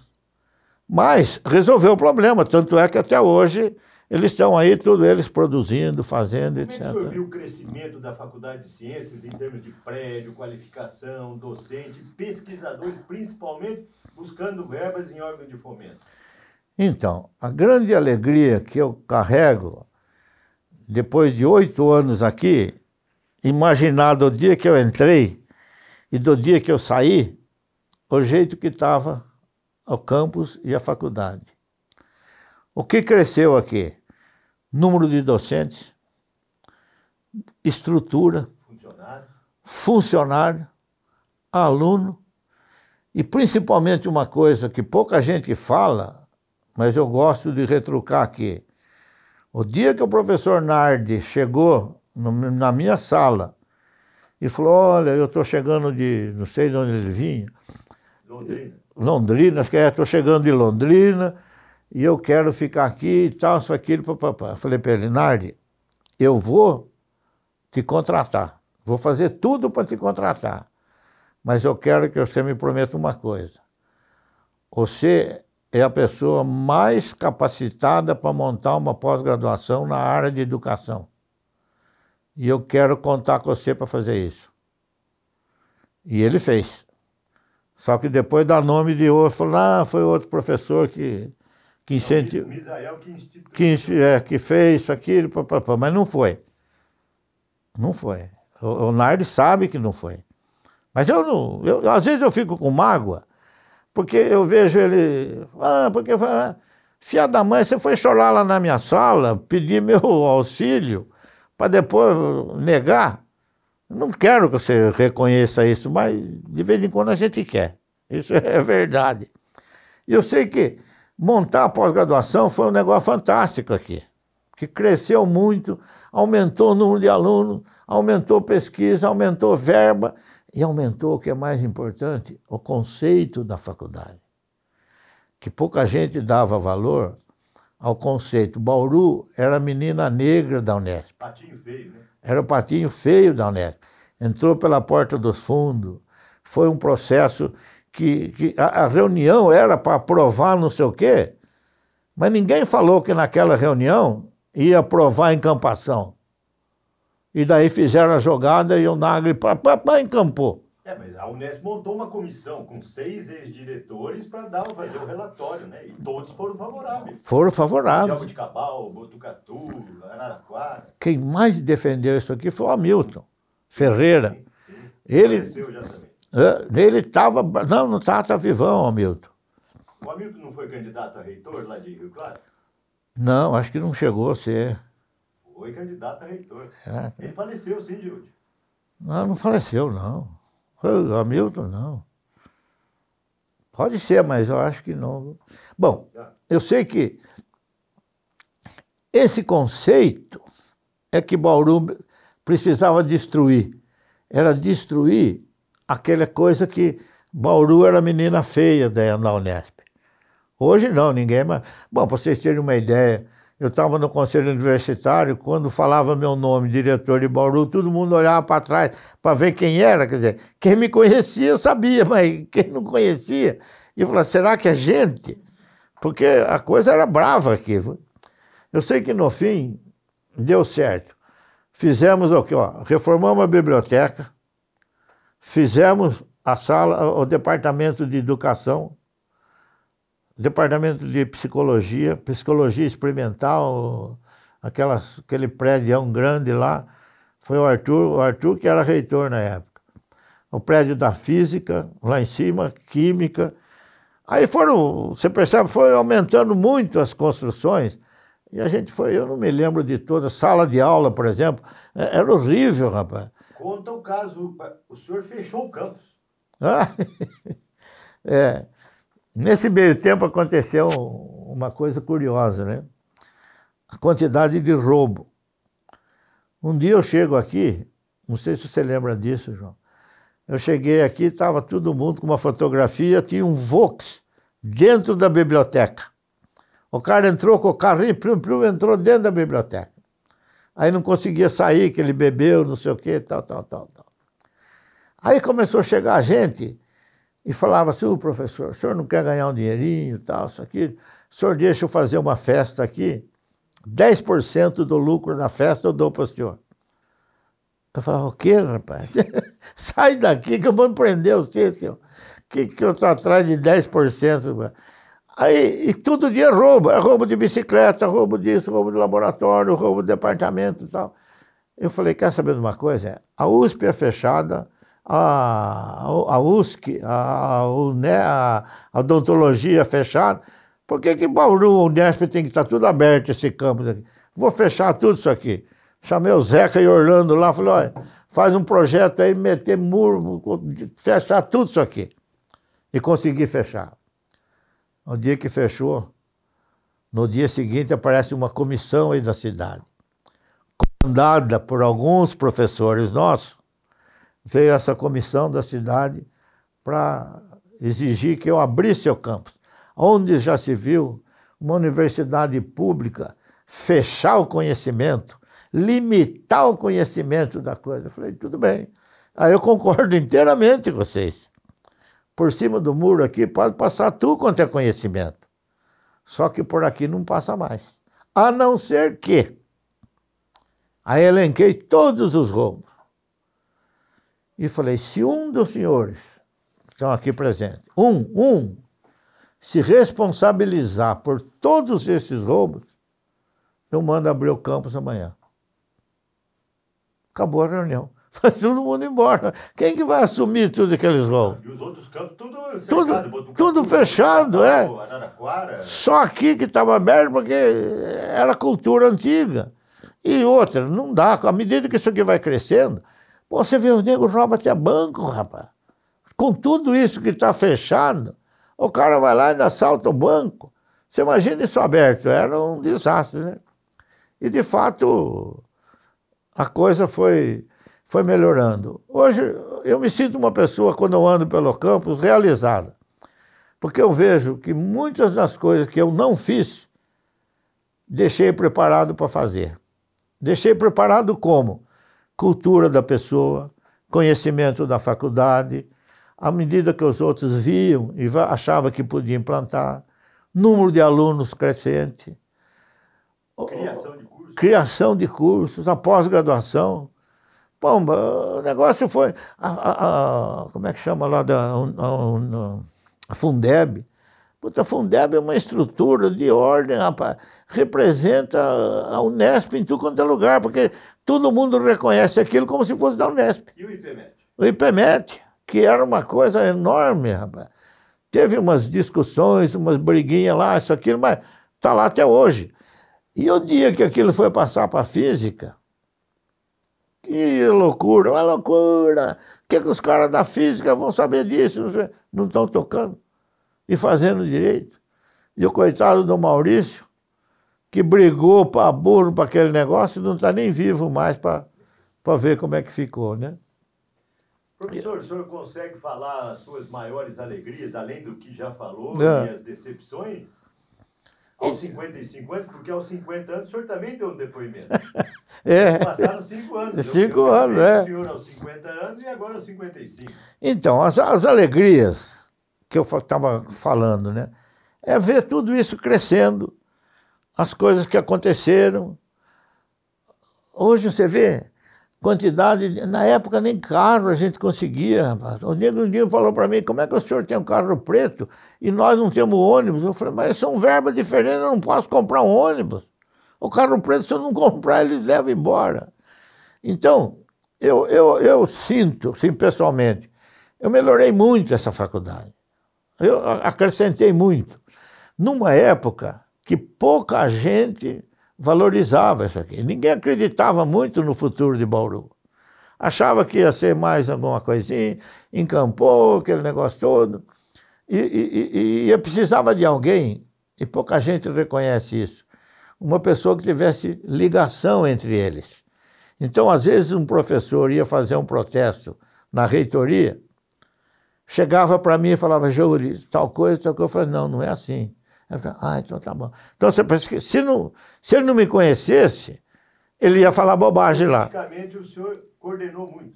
Mas resolveu o problema, tanto é que até hoje eles estão aí, todos eles produzindo, fazendo, etc. Como é que o senhor viu o crescimento da Faculdade de Ciências em termos de prédio, qualificação, docente, pesquisadores, principalmente buscando verbas em órgãos de fomento? Então, a grande alegria que eu carrego, depois de 8 anos aqui, imaginar do dia que eu entrei e do dia que eu saí, o jeito que estava o campus e a faculdade. O que cresceu aqui? Número de docentes, estrutura, funcionário, aluno, e principalmente uma coisa que pouca gente fala, mas eu gosto de retrucar aqui. O dia que o professor Nardi chegou na minha sala e falou, olha, eu estou chegando de, não sei de onde ele vinha. Londrina, acho que estou chegando de Londrina e eu quero ficar aqui e tal, isso, aquilo, papapá. Falei para ele, Nardi, eu vou te contratar, vou fazer tudo para te contratar, mas eu quero que você me prometa uma coisa. Você é a pessoa mais capacitada para montar uma pós-graduação na área de educação. E eu quero contar com você para fazer isso. E ele fez. Só que depois dá nome de outro, falou, foi outro professor que incentivou, que fez isso, aquilo, mas não foi. Não foi. O Nardi sabe que não foi. Mas às vezes eu fico com mágoa, porque eu vejo ele, filha da mãe, você foi chorar lá na minha sala, pedir meu auxílio, para depois negar. Não quero que você reconheça isso, mas de vez em quando a gente quer. Isso é verdade. E eu sei que montar a pós-graduação foi um negócio fantástico aqui, que cresceu muito, aumentou o número de alunos, aumentou pesquisa, aumentou verba e aumentou, o que é mais importante, o conceito da faculdade. Que pouca gente dava valor ao conceito. Bauru era a menina negra da Unesp. Patinho feio, né? Era o patinho feio da Unesp. Entrou pela porta dos fundos. Foi um processo que a reunião era para aprovar não sei o quê, mas ninguém falou que naquela reunião ia aprovar a encampação. E daí fizeram a jogada e o Nagre encampou. Mas a Unesp montou uma comissão com 6 ex-diretores para fazer o relatório, né? E todos foram favoráveis. Foram favoráveis. Jabuticabal, Botucatu, Araraquara. Quem mais defendeu isso aqui foi o Hamilton Ferreira. Sim. Ele Já também. Ele estava... Não estava, tá vivão, o Hamilton. O Hamilton não foi candidato a reitor lá de Rio Claro? Não, acho que não chegou a ser. Foi candidato a reitor. É. Ele faleceu, sim, Girude. Não faleceu, não. O Hamilton, não. Pode ser, mas eu acho que não. Bom, eu sei que esse conceito é que Bauru precisava destruir. Era destruir aquela coisa que Bauru era menina feia da Unesp. Hoje não, ninguém mais... Bom, para vocês terem uma ideia, eu estava no conselho universitário, quando falava meu nome, diretor de Bauru, todo mundo olhava para trás para ver quem era, quer dizer, quem me conhecia sabia, mas quem não conhecia, e falava, será que é gente? Porque a coisa era brava aqui. Eu sei que no fim deu certo. Fizemos o quê? Reformamos a biblioteca, fizemos a sala, o departamento de educação, departamento de psicologia, psicologia experimental, aquele prédio grande lá, foi o Arthur que era reitor na época. O prédio da física, lá em cima, química. Aí você percebe, foi aumentando muito as construções, e a gente foi, eu não me lembro de todas, sala de aula, por exemplo, era horrível, rapaz. Conta o caso, o senhor fechou o campus. Nesse meio tempo aconteceu uma coisa curiosa, né? A quantidade de roubo. Um dia eu chego aqui, não sei se você lembra disso, João. Eu cheguei aqui, estava todo mundo com uma fotografia, tinha um Vox dentro da biblioteca. O cara entrou com o carrinho, entrou dentro da biblioteca. Aí não conseguia sair, que ele bebeu, não sei o quê, tal. Aí começou a chegar gente e falava assim, professor, o senhor não quer ganhar um dinheirinho, tal, isso aqui, o senhor deixa eu fazer uma festa aqui, 10% do lucro da festa eu dou para o senhor. Eu falava, o quê, rapaz? Sai daqui que eu vou prender você, senhor. Que eu estou atrás de 10%. Aí, e todo dia roubo, é roubo de bicicleta, roubo disso, roubo de laboratório, roubo de departamento e tal. Eu falei, quer saber de uma coisa? A USP é fechada, a USC, a odontologia fechada, por que Bauru, o Unesp tem que estar tudo aberto, esse campus aqui? Vou fechar tudo isso aqui. Chamei o Zeca e Orlando lá, falei, olha, faz um projeto aí, meter muro, fechar tudo isso aqui. E consegui fechar. No dia que fechou, no dia seguinte aparece uma comissão aí da cidade, comandada por alguns professores nossos. Veio essa comissão da cidade para exigir que eu abrisse o campus. Onde já se viu uma universidade pública fechar o conhecimento, limitar o conhecimento da coisa. Eu falei, tudo bem. Aí eu concordo inteiramente com vocês. Por cima do muro aqui pode passar tudo quanto é conhecimento. Só que por aqui não passa mais. A não ser que... Aí elenquei todos os roubos. E falei, se um dos senhores que estão aqui presentes, se responsabilizar por todos esses roubos, eu mando abrir o campus amanhã. Acabou a reunião. Vai todo mundo embora. Quem que vai assumir tudo aqueles roubos? E os outros campos tudo cercado, tudo fechado, Araraquara. Só aqui que estava aberto porque era cultura antiga. E outra, não dá. À medida que isso aqui vai crescendo, você vê os negros roubam até banco, rapaz. Com tudo isso que está fechado, o cara vai lá e ainda assalta o banco. Você imagina isso aberto, era um desastre, né? E, de fato, a coisa foi melhorando. Hoje, eu me sinto uma pessoa, quando eu ando pelo campus, realizada. Porque eu vejo que muitas das coisas que eu não fiz, deixei preparado para fazer. Deixei preparado como? Cultura da pessoa, conhecimento da faculdade, à medida que os outros viam e achavam que podiam implantar, número de alunos crescente, criação de cursos, a pós-graduação. Pomba, o negócio foi... como é que chama lá a Fundeb? Puta, a Fundeb é uma estrutura de ordem, rapaz. Representa a Unesp em tudo quanto é lugar, porque todo mundo reconhece aquilo como se fosse da Unesp. E o IPMET? O IPMET, que era uma coisa enorme, rapaz. Teve umas discussões, umas briguinhas lá, isso, aquilo, mas está lá até hoje. E o dia que aquilo foi passar para a física, que loucura, uma loucura. O que os caras da física vão saber disso? Não estão tocando e fazendo direito. E o coitado do Maurício, que brigou para burro para aquele negócio, não está nem vivo mais para ver como é que ficou, né? Professor, o senhor consegue falar as suas maiores alegrias, além do que já falou, e as decepções? Aos 55 anos, porque aos 50 anos o senhor também deu um depoimento. É. Passaram 5 anos. 5 anos, é. O senhor aos 50 anos e agora aos 55. Então, as alegrias que eu estava falando, né? É ver tudo isso crescendo, as coisas que aconteceram. Hoje você vê quantidade, na época nem carro a gente conseguia, rapaz. O nego um dia falou para mim, como é que o senhor tem um carro preto e nós não temos ônibus? Eu falei, mas são verbas diferentes, eu não posso comprar um ônibus. O carro preto, se eu não comprar, eles levam embora. Então, eu sinto, assim, pessoalmente, eu melhorei muito essa faculdade. Eu acrescentei muito. Numa época que pouca gente valorizava isso aqui. Ninguém acreditava muito no futuro de Bauru. Achava que ia ser mais alguma coisinha, encampou aquele negócio todo. E eu precisava de alguém, e pouca gente reconhece isso, uma pessoa que tivesse ligação entre eles. Então, às vezes, um professor ia fazer um protesto na reitoria, chegava para mim e falava, Júlio, tal coisa, tal coisa. Eu falei, não é assim. Eu falei, então tá bom. Então, você pensa que se ele não me conhecesse, ele ia falar bobagem lá. Praticamente o senhor coordenou muito.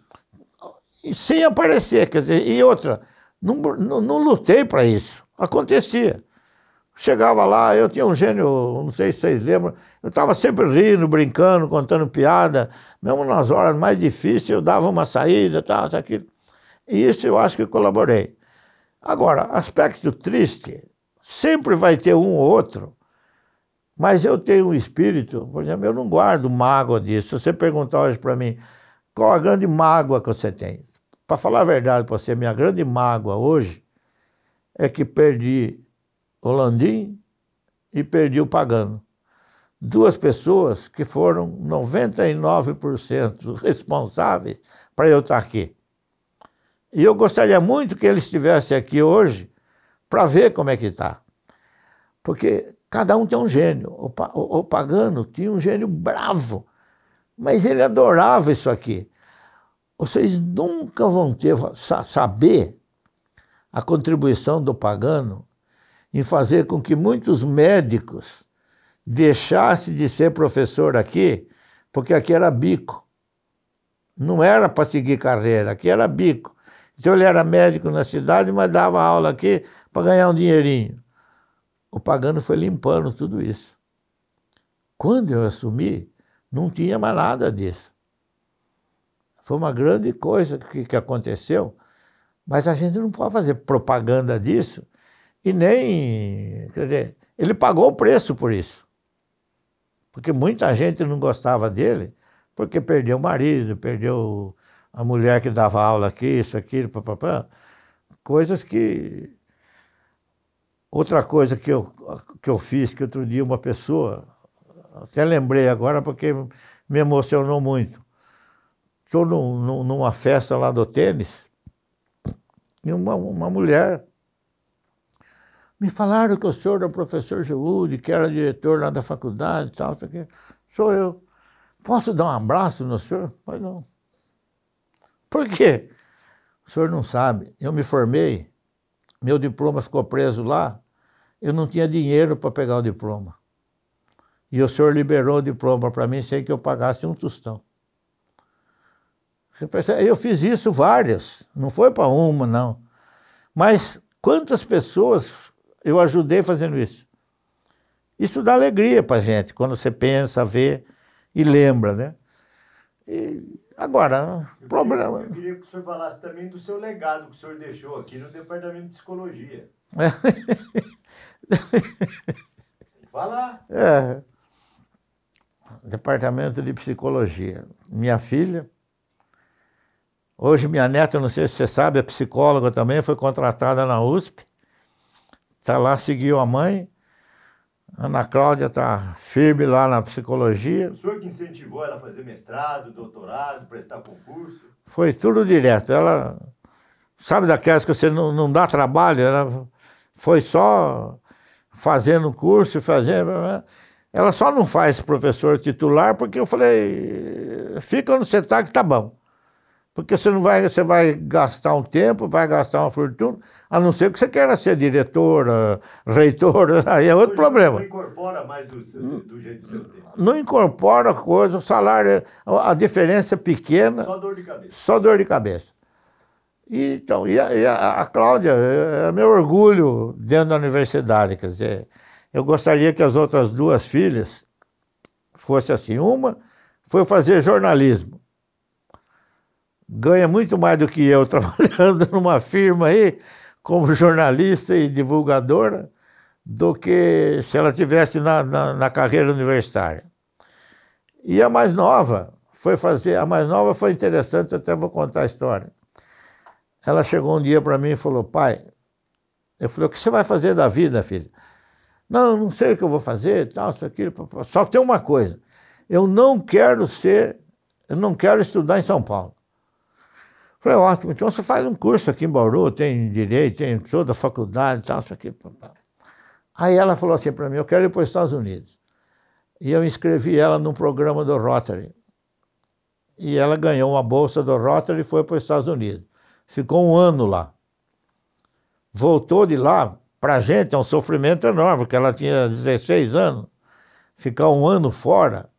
E sem aparecer, quer dizer, e outra, não lutei para isso. Acontecia. Chegava lá, eu tinha um gênio, não sei se vocês lembram, eu estava sempre rindo, brincando, contando piada, mesmo nas horas mais difíceis eu dava uma saída, tal, aquilo. E isso eu acho que colaborei. Agora, aspecto triste, sempre vai ter um ou outro, mas eu tenho um espírito, por exemplo, eu não guardo mágoa disso. Se você perguntar hoje para mim, qual a grande mágoa que você tem? Para falar a verdade para você, minha grande mágoa hoje é que perdi o Landim e perdi o Pagano. Duas pessoas que foram 99% responsáveis para eu estar aqui. E eu gostaria muito que eles estivessem aqui hoje para ver como é que está. Porque cada um tem um gênio. O Pagano tinha um gênio bravo, mas ele adorava isso aqui. Vocês nunca vão saber a contribuição do Pagano em fazer com que muitos médicos deixassem de ser professor aqui, porque aqui era bico. Não era para seguir carreira, aqui era bico. Então ele era médico na cidade, mas dava aula aqui para ganhar um dinheirinho. O Pagano foi limpando tudo isso. Quando eu assumi, não tinha mais nada disso. Foi uma grande coisa que aconteceu, mas a gente não pode fazer propaganda disso e nem... Quer dizer, ele pagou o preço por isso. Porque muita gente não gostava dele, porque perdeu o marido, perdeu a mulher que dava aula aqui, isso, aquilo, papapá. Coisas que... Outra coisa que eu fiz, que outro dia uma pessoa, até lembrei agora porque me emocionou muito. Estou numa festa lá do tênis, e uma mulher, me falaram que o senhor é o professor Jeúde, que era diretor lá da faculdade e tal, sou eu. Posso dar um abraço no senhor? Pois não. Por quê? O senhor não sabe, eu me formei, meu diploma ficou preso lá, eu não tinha dinheiro para pegar o diploma. E o senhor liberou o diploma para mim sem que eu pagasse um tostão. Você percebe? Eu fiz isso várias, não foi para uma, não. Mas quantas pessoas eu ajudei fazendo isso? Isso dá alegria para a gente, quando você pensa, vê e lembra, né? E Agora, problema... Eu queria que o senhor falasse também do seu legado que o senhor deixou aqui no Departamento de Psicologia. Fala. Departamento de Psicologia. Minha filha, hoje minha neta, não sei se você sabe, é psicóloga também, foi contratada na USP. Está lá, seguiu a mãe. Ana Cláudia está firme lá na psicologia. O senhor que incentivou ela a fazer mestrado, doutorado, prestar concurso? Foi tudo direto. Ela, sabe daquelas que você não dá trabalho? Ela foi só fazendo curso, fazendo... Ela só não faz professor titular porque eu falei, fica onde você está que tá bom. Porque você vai gastar um tempo, vai gastar uma fortuna, a não ser que você queira ser diretora, reitora, aí é outro problema. Não incorpora mais do jeito do seu tempo. Não incorpora coisa, o salário, a diferença é pequena. Só dor de cabeça. Só dor de cabeça. Então, a Cláudia é meu orgulho dentro da universidade, quer dizer, eu gostaria que as outras duas filhas fossem assim. Uma foi fazer jornalismo. Ganha muito mais do que eu trabalhando numa firma aí, como jornalista e divulgadora, do que se ela tivesse na carreira universitária. E a mais nova foi interessante, até vou contar a história. Ela chegou um dia para mim e falou, pai, eu falei, o que você vai fazer da vida, filha? Não sei o que eu vou fazer, tal, isso, aquilo, só tem uma coisa, eu não quero estudar em São Paulo. Falei, ótimo, então você faz um curso aqui em Bauru, tem direito, tem toda a faculdade, tal, isso aqui. Aí ela falou assim para mim, eu quero ir para os Estados Unidos. E eu inscrevi ela num programa do Rotary. E ela ganhou uma bolsa do Rotary e foi para os Estados Unidos. Ficou um ano lá. Voltou de lá, para a gente é um sofrimento enorme, porque ela tinha 16 anos. Ficar um ano fora,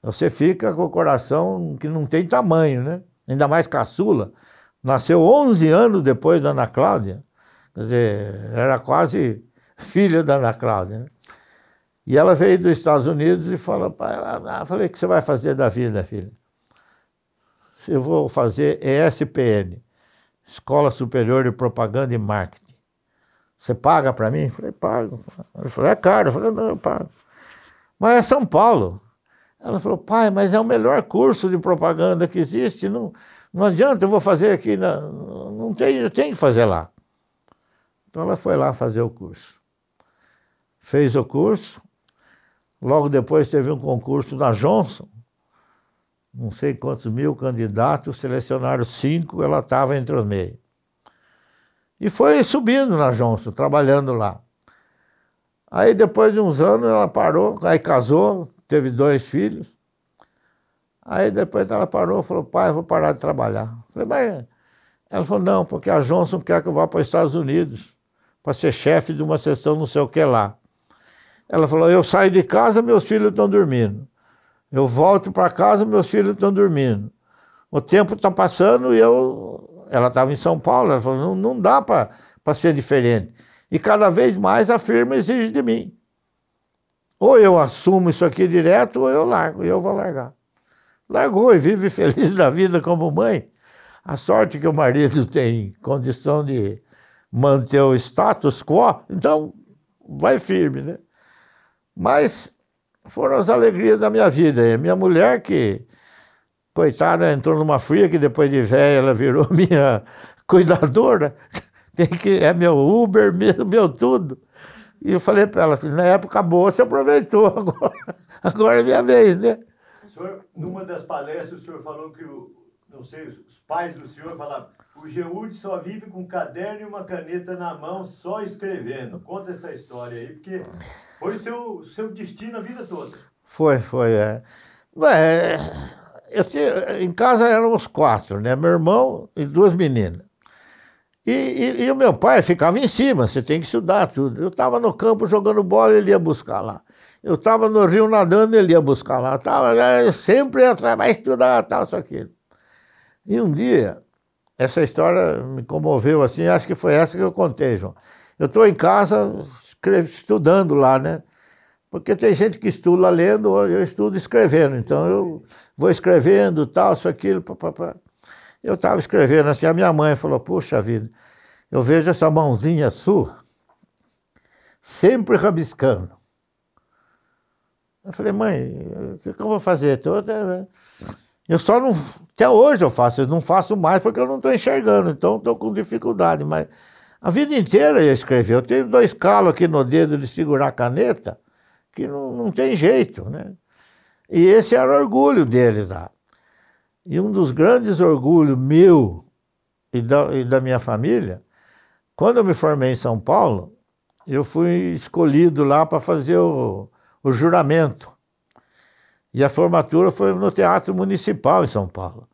você fica com o coração que não tem tamanho, né? Ainda mais caçula. Nasceu 11 anos depois da Ana Cláudia. Quer dizer, era quase filha da Ana Cláudia, né? E ela veio dos Estados Unidos e falou para ela, falei, o que você vai fazer da vida, filha? Eu vou fazer ESPM, Escola Superior de Propaganda e Marketing. Você paga para mim? Eu falei, pago. Ele falou, é caro. Eu falei, não, eu pago. Mas é São Paulo. Ela falou, pai, mas é o melhor curso de propaganda que existe, não adianta, eu vou fazer aqui, não tem, eu tenho que fazer lá. Então ela foi lá fazer o curso. Fez o curso, logo depois teve um concurso na Johnson, não sei quantos mil candidatos, selecionaram 5, ela estava entre os meios. E foi subindo na Johnson, trabalhando lá. Aí depois de uns anos ela parou, aí casou, teve 2 filhos. Aí depois ela parou e falou, pai, eu vou parar de trabalhar. Eu falei, mas... Ela falou, não, porque a Johnson quer que eu vá para os Estados Unidos para ser chefe de uma seção não sei o que lá. Ela falou, eu saio de casa, meus filhos estão dormindo. Eu volto para casa, meus filhos estão dormindo. O tempo está passando e Ela estava em São Paulo, ela falou, não dá para ser diferente. E cada vez mais a firma exige de mim. Ou eu assumo isso aqui direto, ou eu largo, e eu vou largar. Largou e vive feliz da vida como mãe. A sorte que o marido tem condição de manter o status quo, então vai firme, né? Mas foram as alegrias da minha vida. Minha mulher, que, coitada, entrou numa fria, que depois de velha ela virou minha cuidadora, é meu Uber, meu tudo. E eu falei para ela assim, na época boa você aproveitou, agora é minha vez, né? O senhor, numa das palestras, o senhor falou que, não sei, os pais do senhor falavam, o Geude só vive com um caderno e uma caneta na mão, só escrevendo. Conta essa história aí, porque foi o seu destino a vida toda. Foi, é. Em casa éramos 4, né? Meu irmão e 2 meninas. E o meu pai ficava em cima, você tem que estudar tudo. Eu estava no campo jogando bola, ele ia buscar lá. Eu estava no rio nadando, ele ia buscar lá. Eu sempre ia atrás, vai estudar, tal, isso, aquilo. E um dia, essa história me comoveu assim, acho que foi essa que eu contei, João. Eu estou em casa estudando lá, né? Porque tem gente que estuda lendo, eu estudo escrevendo. Então eu vou escrevendo, tal, isso, aquilo, papapá. Eu estava escrevendo assim, a minha mãe falou, puxa vida, eu vejo essa mãozinha sua sempre rabiscando. Eu falei, mãe, o que eu vou fazer? Eu só não... Até hoje eu faço, eu não faço mais porque eu não estou enxergando, então estou com dificuldade. Mas a vida inteira eu escrevi. Eu tenho 2 calos aqui no dedo de segurar a caneta, que não tem jeito, né? E esse era o orgulho deles lá. E um dos grandes orgulhos meu e da minha família, quando eu me formei em São Paulo, eu fui escolhido lá para fazer o juramento. E a formatura foi no Teatro Municipal em São Paulo.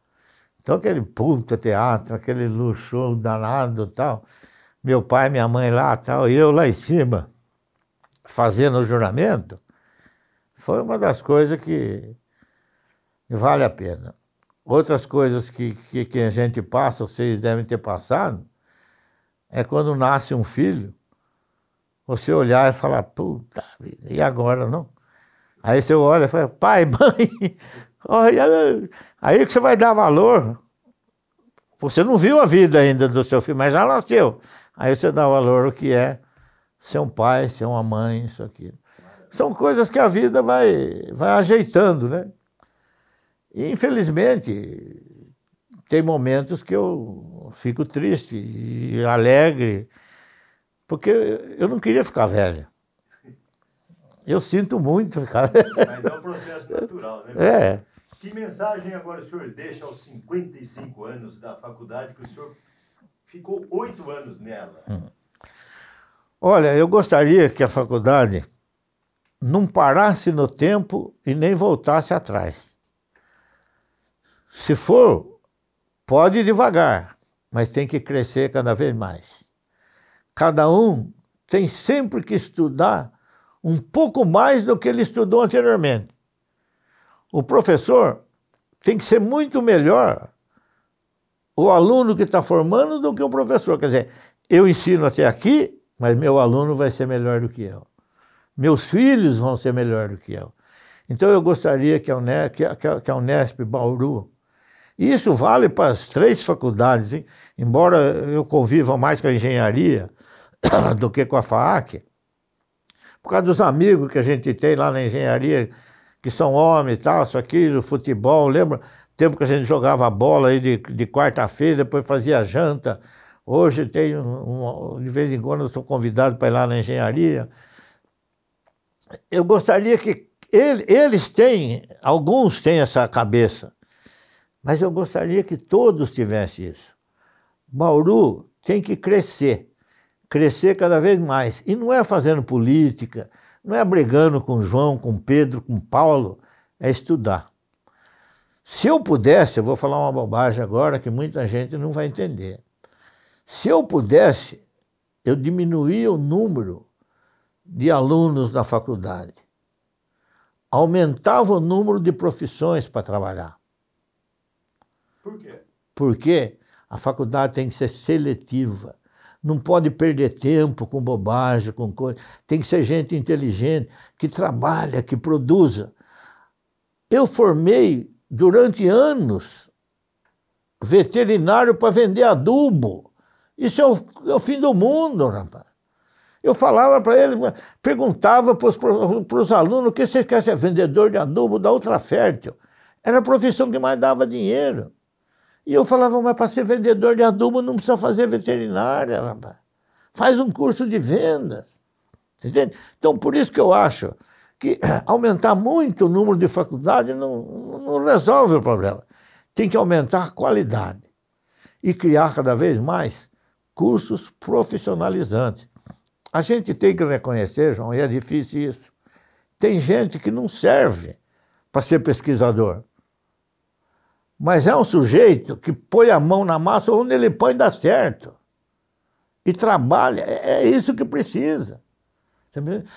Então aquele puta teatro, aquele luxo danado e tal. Meu pai e minha mãe lá tal, e eu lá em cima, fazendo o juramento, foi uma das coisas que vale a pena. Outras coisas que a gente passa, vocês devem ter passado, é quando nasce um filho, você olhar e falar, puta vida, e agora, não? Aí você olha e fala, pai, mãe, olha, aí que você vai dar valor. Você não viu a vida ainda do seu filho, mas já nasceu. Aí você dá valor ao que é ser um pai, ser uma mãe, isso aqui. São coisas que a vida vai ajeitando, né? E, infelizmente, tem momentos que eu fico triste e alegre, porque eu não queria ficar velho. Eu sinto muito ficar velho. Mas é um processo natural, né? É. Que mensagem agora o senhor deixa aos 55 anos da faculdade, que o senhor ficou 8 anos nela? Olha, eu gostaria que a faculdade não parasse no tempo e nem voltasse atrás. Se for, pode ir devagar, mas tem que crescer cada vez mais. Cada um tem sempre que estudar um pouco mais do que ele estudou anteriormente. O professor tem que ser muito melhor o aluno que está formando do que o professor. Quer dizer, eu ensino até aqui, mas meu aluno vai ser melhor do que eu. Meus filhos vão ser melhor do que eu. Então eu gostaria que a Unesp Bauru, e isso vale para as 3 faculdades, hein? Embora eu conviva mais com a engenharia do que com a FAAC, por causa dos amigos que a gente tem lá na engenharia, que são homens e tal, isso aqui, o futebol, lembra? Tempo que a gente jogava bola aí de quarta-feira, depois fazia janta. Hoje tem de vez em quando eu sou convidado para ir lá na engenharia. Eu gostaria que eles têm, alguns têm essa cabeça, mas eu gostaria que todos tivessem isso. Bauru tem que crescer cada vez mais. E não é fazendo política, não é brigando com João, com Pedro, com Paulo, é estudar. Se eu pudesse, eu vou falar uma bobagem agora que muita gente não vai entender. Se eu pudesse, eu diminuía o número de alunos na faculdade. Aumentava o número de profissões para trabalhar. Por quê? Porque a faculdade tem que ser seletiva. Não pode perder tempo com bobagem, com coisa. Tem que ser gente inteligente, que trabalha, que produza. Eu formei, durante anos, veterinário para vender adubo. Isso é o fim do mundo, rapaz. Eu falava para ele, perguntava para os alunos o que vocês querem ser vendedor de adubo da Ultrafértil. Era a profissão que mais dava dinheiro. E eu falava, mas para ser vendedor de adubo não precisa fazer veterinária, rapaz. Faz um curso de vendas. Entende? Então, por isso que eu acho que aumentar muito o número de faculdades não resolve o problema. Tem que aumentar a qualidade e criar cada vez mais cursos profissionalizantes. A gente tem que reconhecer, João, e é difícil isso, tem gente que não serve para ser pesquisador. Mas é um sujeito que põe a mão na massa, onde ele põe dá certo. E trabalha, é isso que precisa.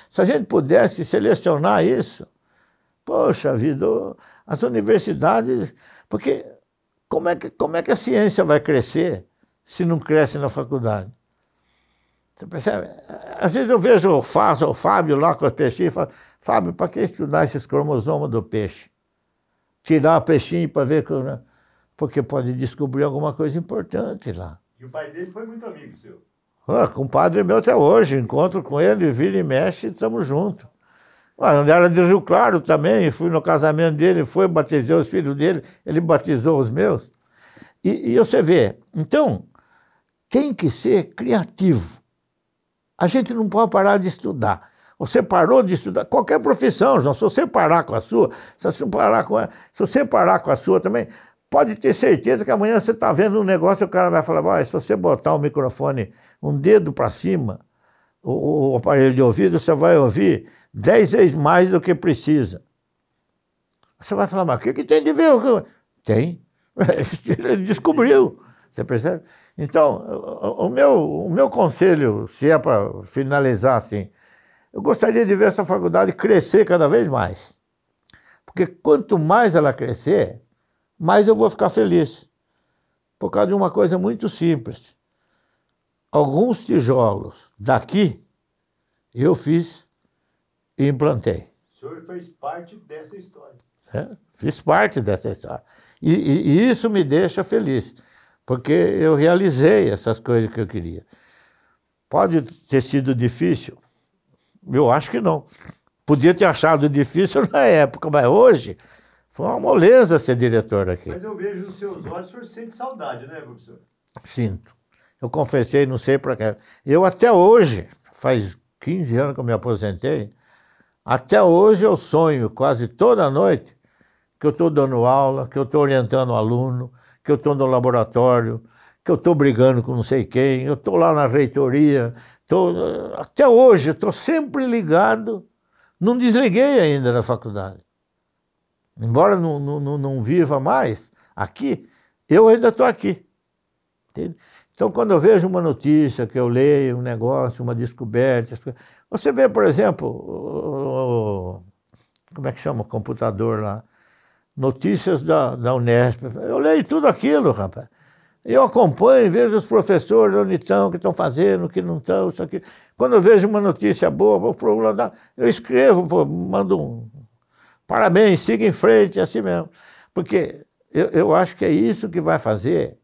Se a gente pudesse selecionar isso, poxa vida, as universidades... Porque como é que a ciência vai crescer se não cresce na faculdade? Você percebe? Às vezes eu vejo o Fábio lá com as pesquisas e Fábio, para que estudar esses cromossomos do peixe? Tirar o peixinho para ver, porque pode descobrir alguma coisa importante lá. E o pai dele foi muito amigo seu? Compadre meu até hoje, encontro com ele, vira e mexe, estamos juntos. Ele era de Rio Claro também, fui no casamento dele, batizei os filhos dele, ele batizou os meus. E você vê, então, tem que ser criativo. A gente não pode parar de estudar. Você parou de estudar, qualquer profissão, João, se você parar com a sua, se você parar com a sua também, pode ter certeza que amanhã você está vendo um negócio e o cara vai falar, se você botar o microfone um dedo para cima, o aparelho de ouvido, você vai ouvir 10 vezes mais do que precisa. Você vai falar, mas o que tem de ver? Tem. Ele descobriu. Você percebe? Então, o meu conselho, se é para finalizar assim, eu gostaria de ver essa faculdade crescer cada vez mais. Porque quanto mais ela crescer, mais eu vou ficar feliz. Por causa de uma coisa muito simples. Alguns tijolos daqui eu fiz e implantei. O senhor fez parte dessa história. Fiz parte dessa história. E isso me deixa feliz, porque eu realizei essas coisas que eu queria. Pode ter sido difícil? Eu acho que não. Podia ter achado difícil na época, mas hoje foi uma moleza ser diretor aqui. Mas eu vejo nos seus olhos, o senhor sente saudade, né, professor? Sinto. Eu confessei, não sei para quê. Eu até hoje, faz 15 anos que eu me aposentei, até hoje eu sonho quase toda noite que eu estou dando aula, que eu estou orientando o aluno, que eu estou no laboratório, que eu estou brigando com não sei quem, eu estou lá na reitoria. Até hoje, eu estou sempre ligado. Não desliguei ainda da faculdade. Embora não viva mais aqui, eu ainda estou aqui. Entende? Então, quando eu vejo uma notícia, que eu leio um negócio, uma descoberta, você vê, por exemplo, como é que chama o computador lá? Notícias da Unesp. Eu leio tudo aquilo, rapaz. Eu acompanho, vejo os professores onde estão, o que estão fazendo, o que não estão, isso aqui. Quando eu vejo uma notícia boa, eu escrevo, mando um parabéns, siga em frente, assim mesmo. Porque eu acho que é isso que vai fazer.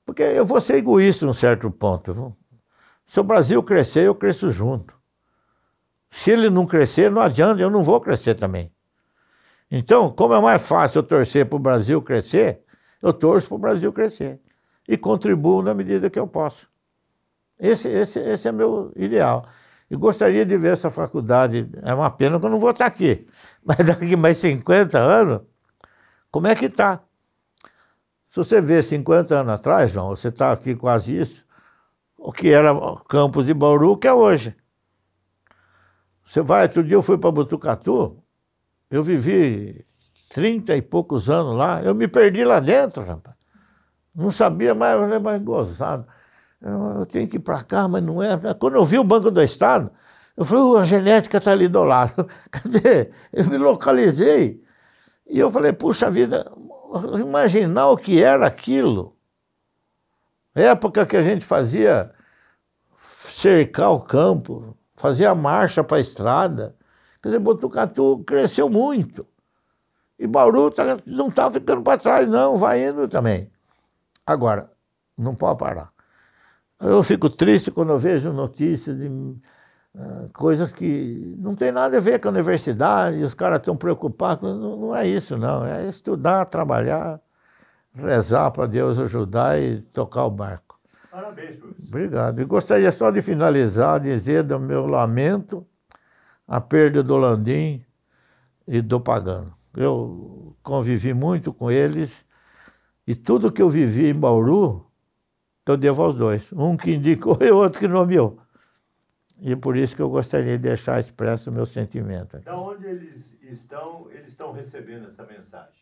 Porque eu vou ser egoísta num certo ponto. Viu? Se o Brasil crescer, eu cresço junto. Se ele não crescer, não adianta, eu não vou crescer também. Então, como é mais fácil eu torcer para o Brasil crescer, eu torço para o Brasil crescer. E contribuo na medida que eu posso. Esse é meu ideal. E gostaria de ver essa faculdade. É uma pena que eu não vou estar aqui. Mas daqui mais 50 anos, como é que está? Se você vê 50 anos atrás, João, você está aqui quase isso, o que era Campos de Bauru, que é hoje. Você vai, outro dia eu fui para Botucatu, eu vivi 30 e poucos anos lá, eu me perdi lá dentro, rapaz. Não sabia mais gozado. Eu tenho que ir para cá, mas não é. Quando eu vi o Banco do Estado, eu falei, a genética está ali do lado. Cadê? Eu me localizei. E eu falei, puxa vida, imaginar o que era aquilo. Época que a gente fazia cercar o campo, fazia marcha para a estrada. Quer dizer, Botucatu cresceu muito. E Bauru não está ficando para trás, não, vai indo também. Agora, não pode parar. Eu fico triste quando eu vejo notícias de coisas que não tem nada a ver com a universidade, os caras estão preocupados. Não é isso, não. É estudar, trabalhar, rezar para Deus ajudar e tocar o barco. Parabéns, professor. Obrigado. E gostaria só de finalizar, dizer do meu lamento a perda do Landim e do Pagano. Eu convivi muito com eles e tudo que eu vivi em Bauru, eu devo aos dois. Um que indicou e o outro que nomeou. E por isso que eu gostaria de deixar expresso o meu sentimento. Da onde eles estão recebendo essa mensagem?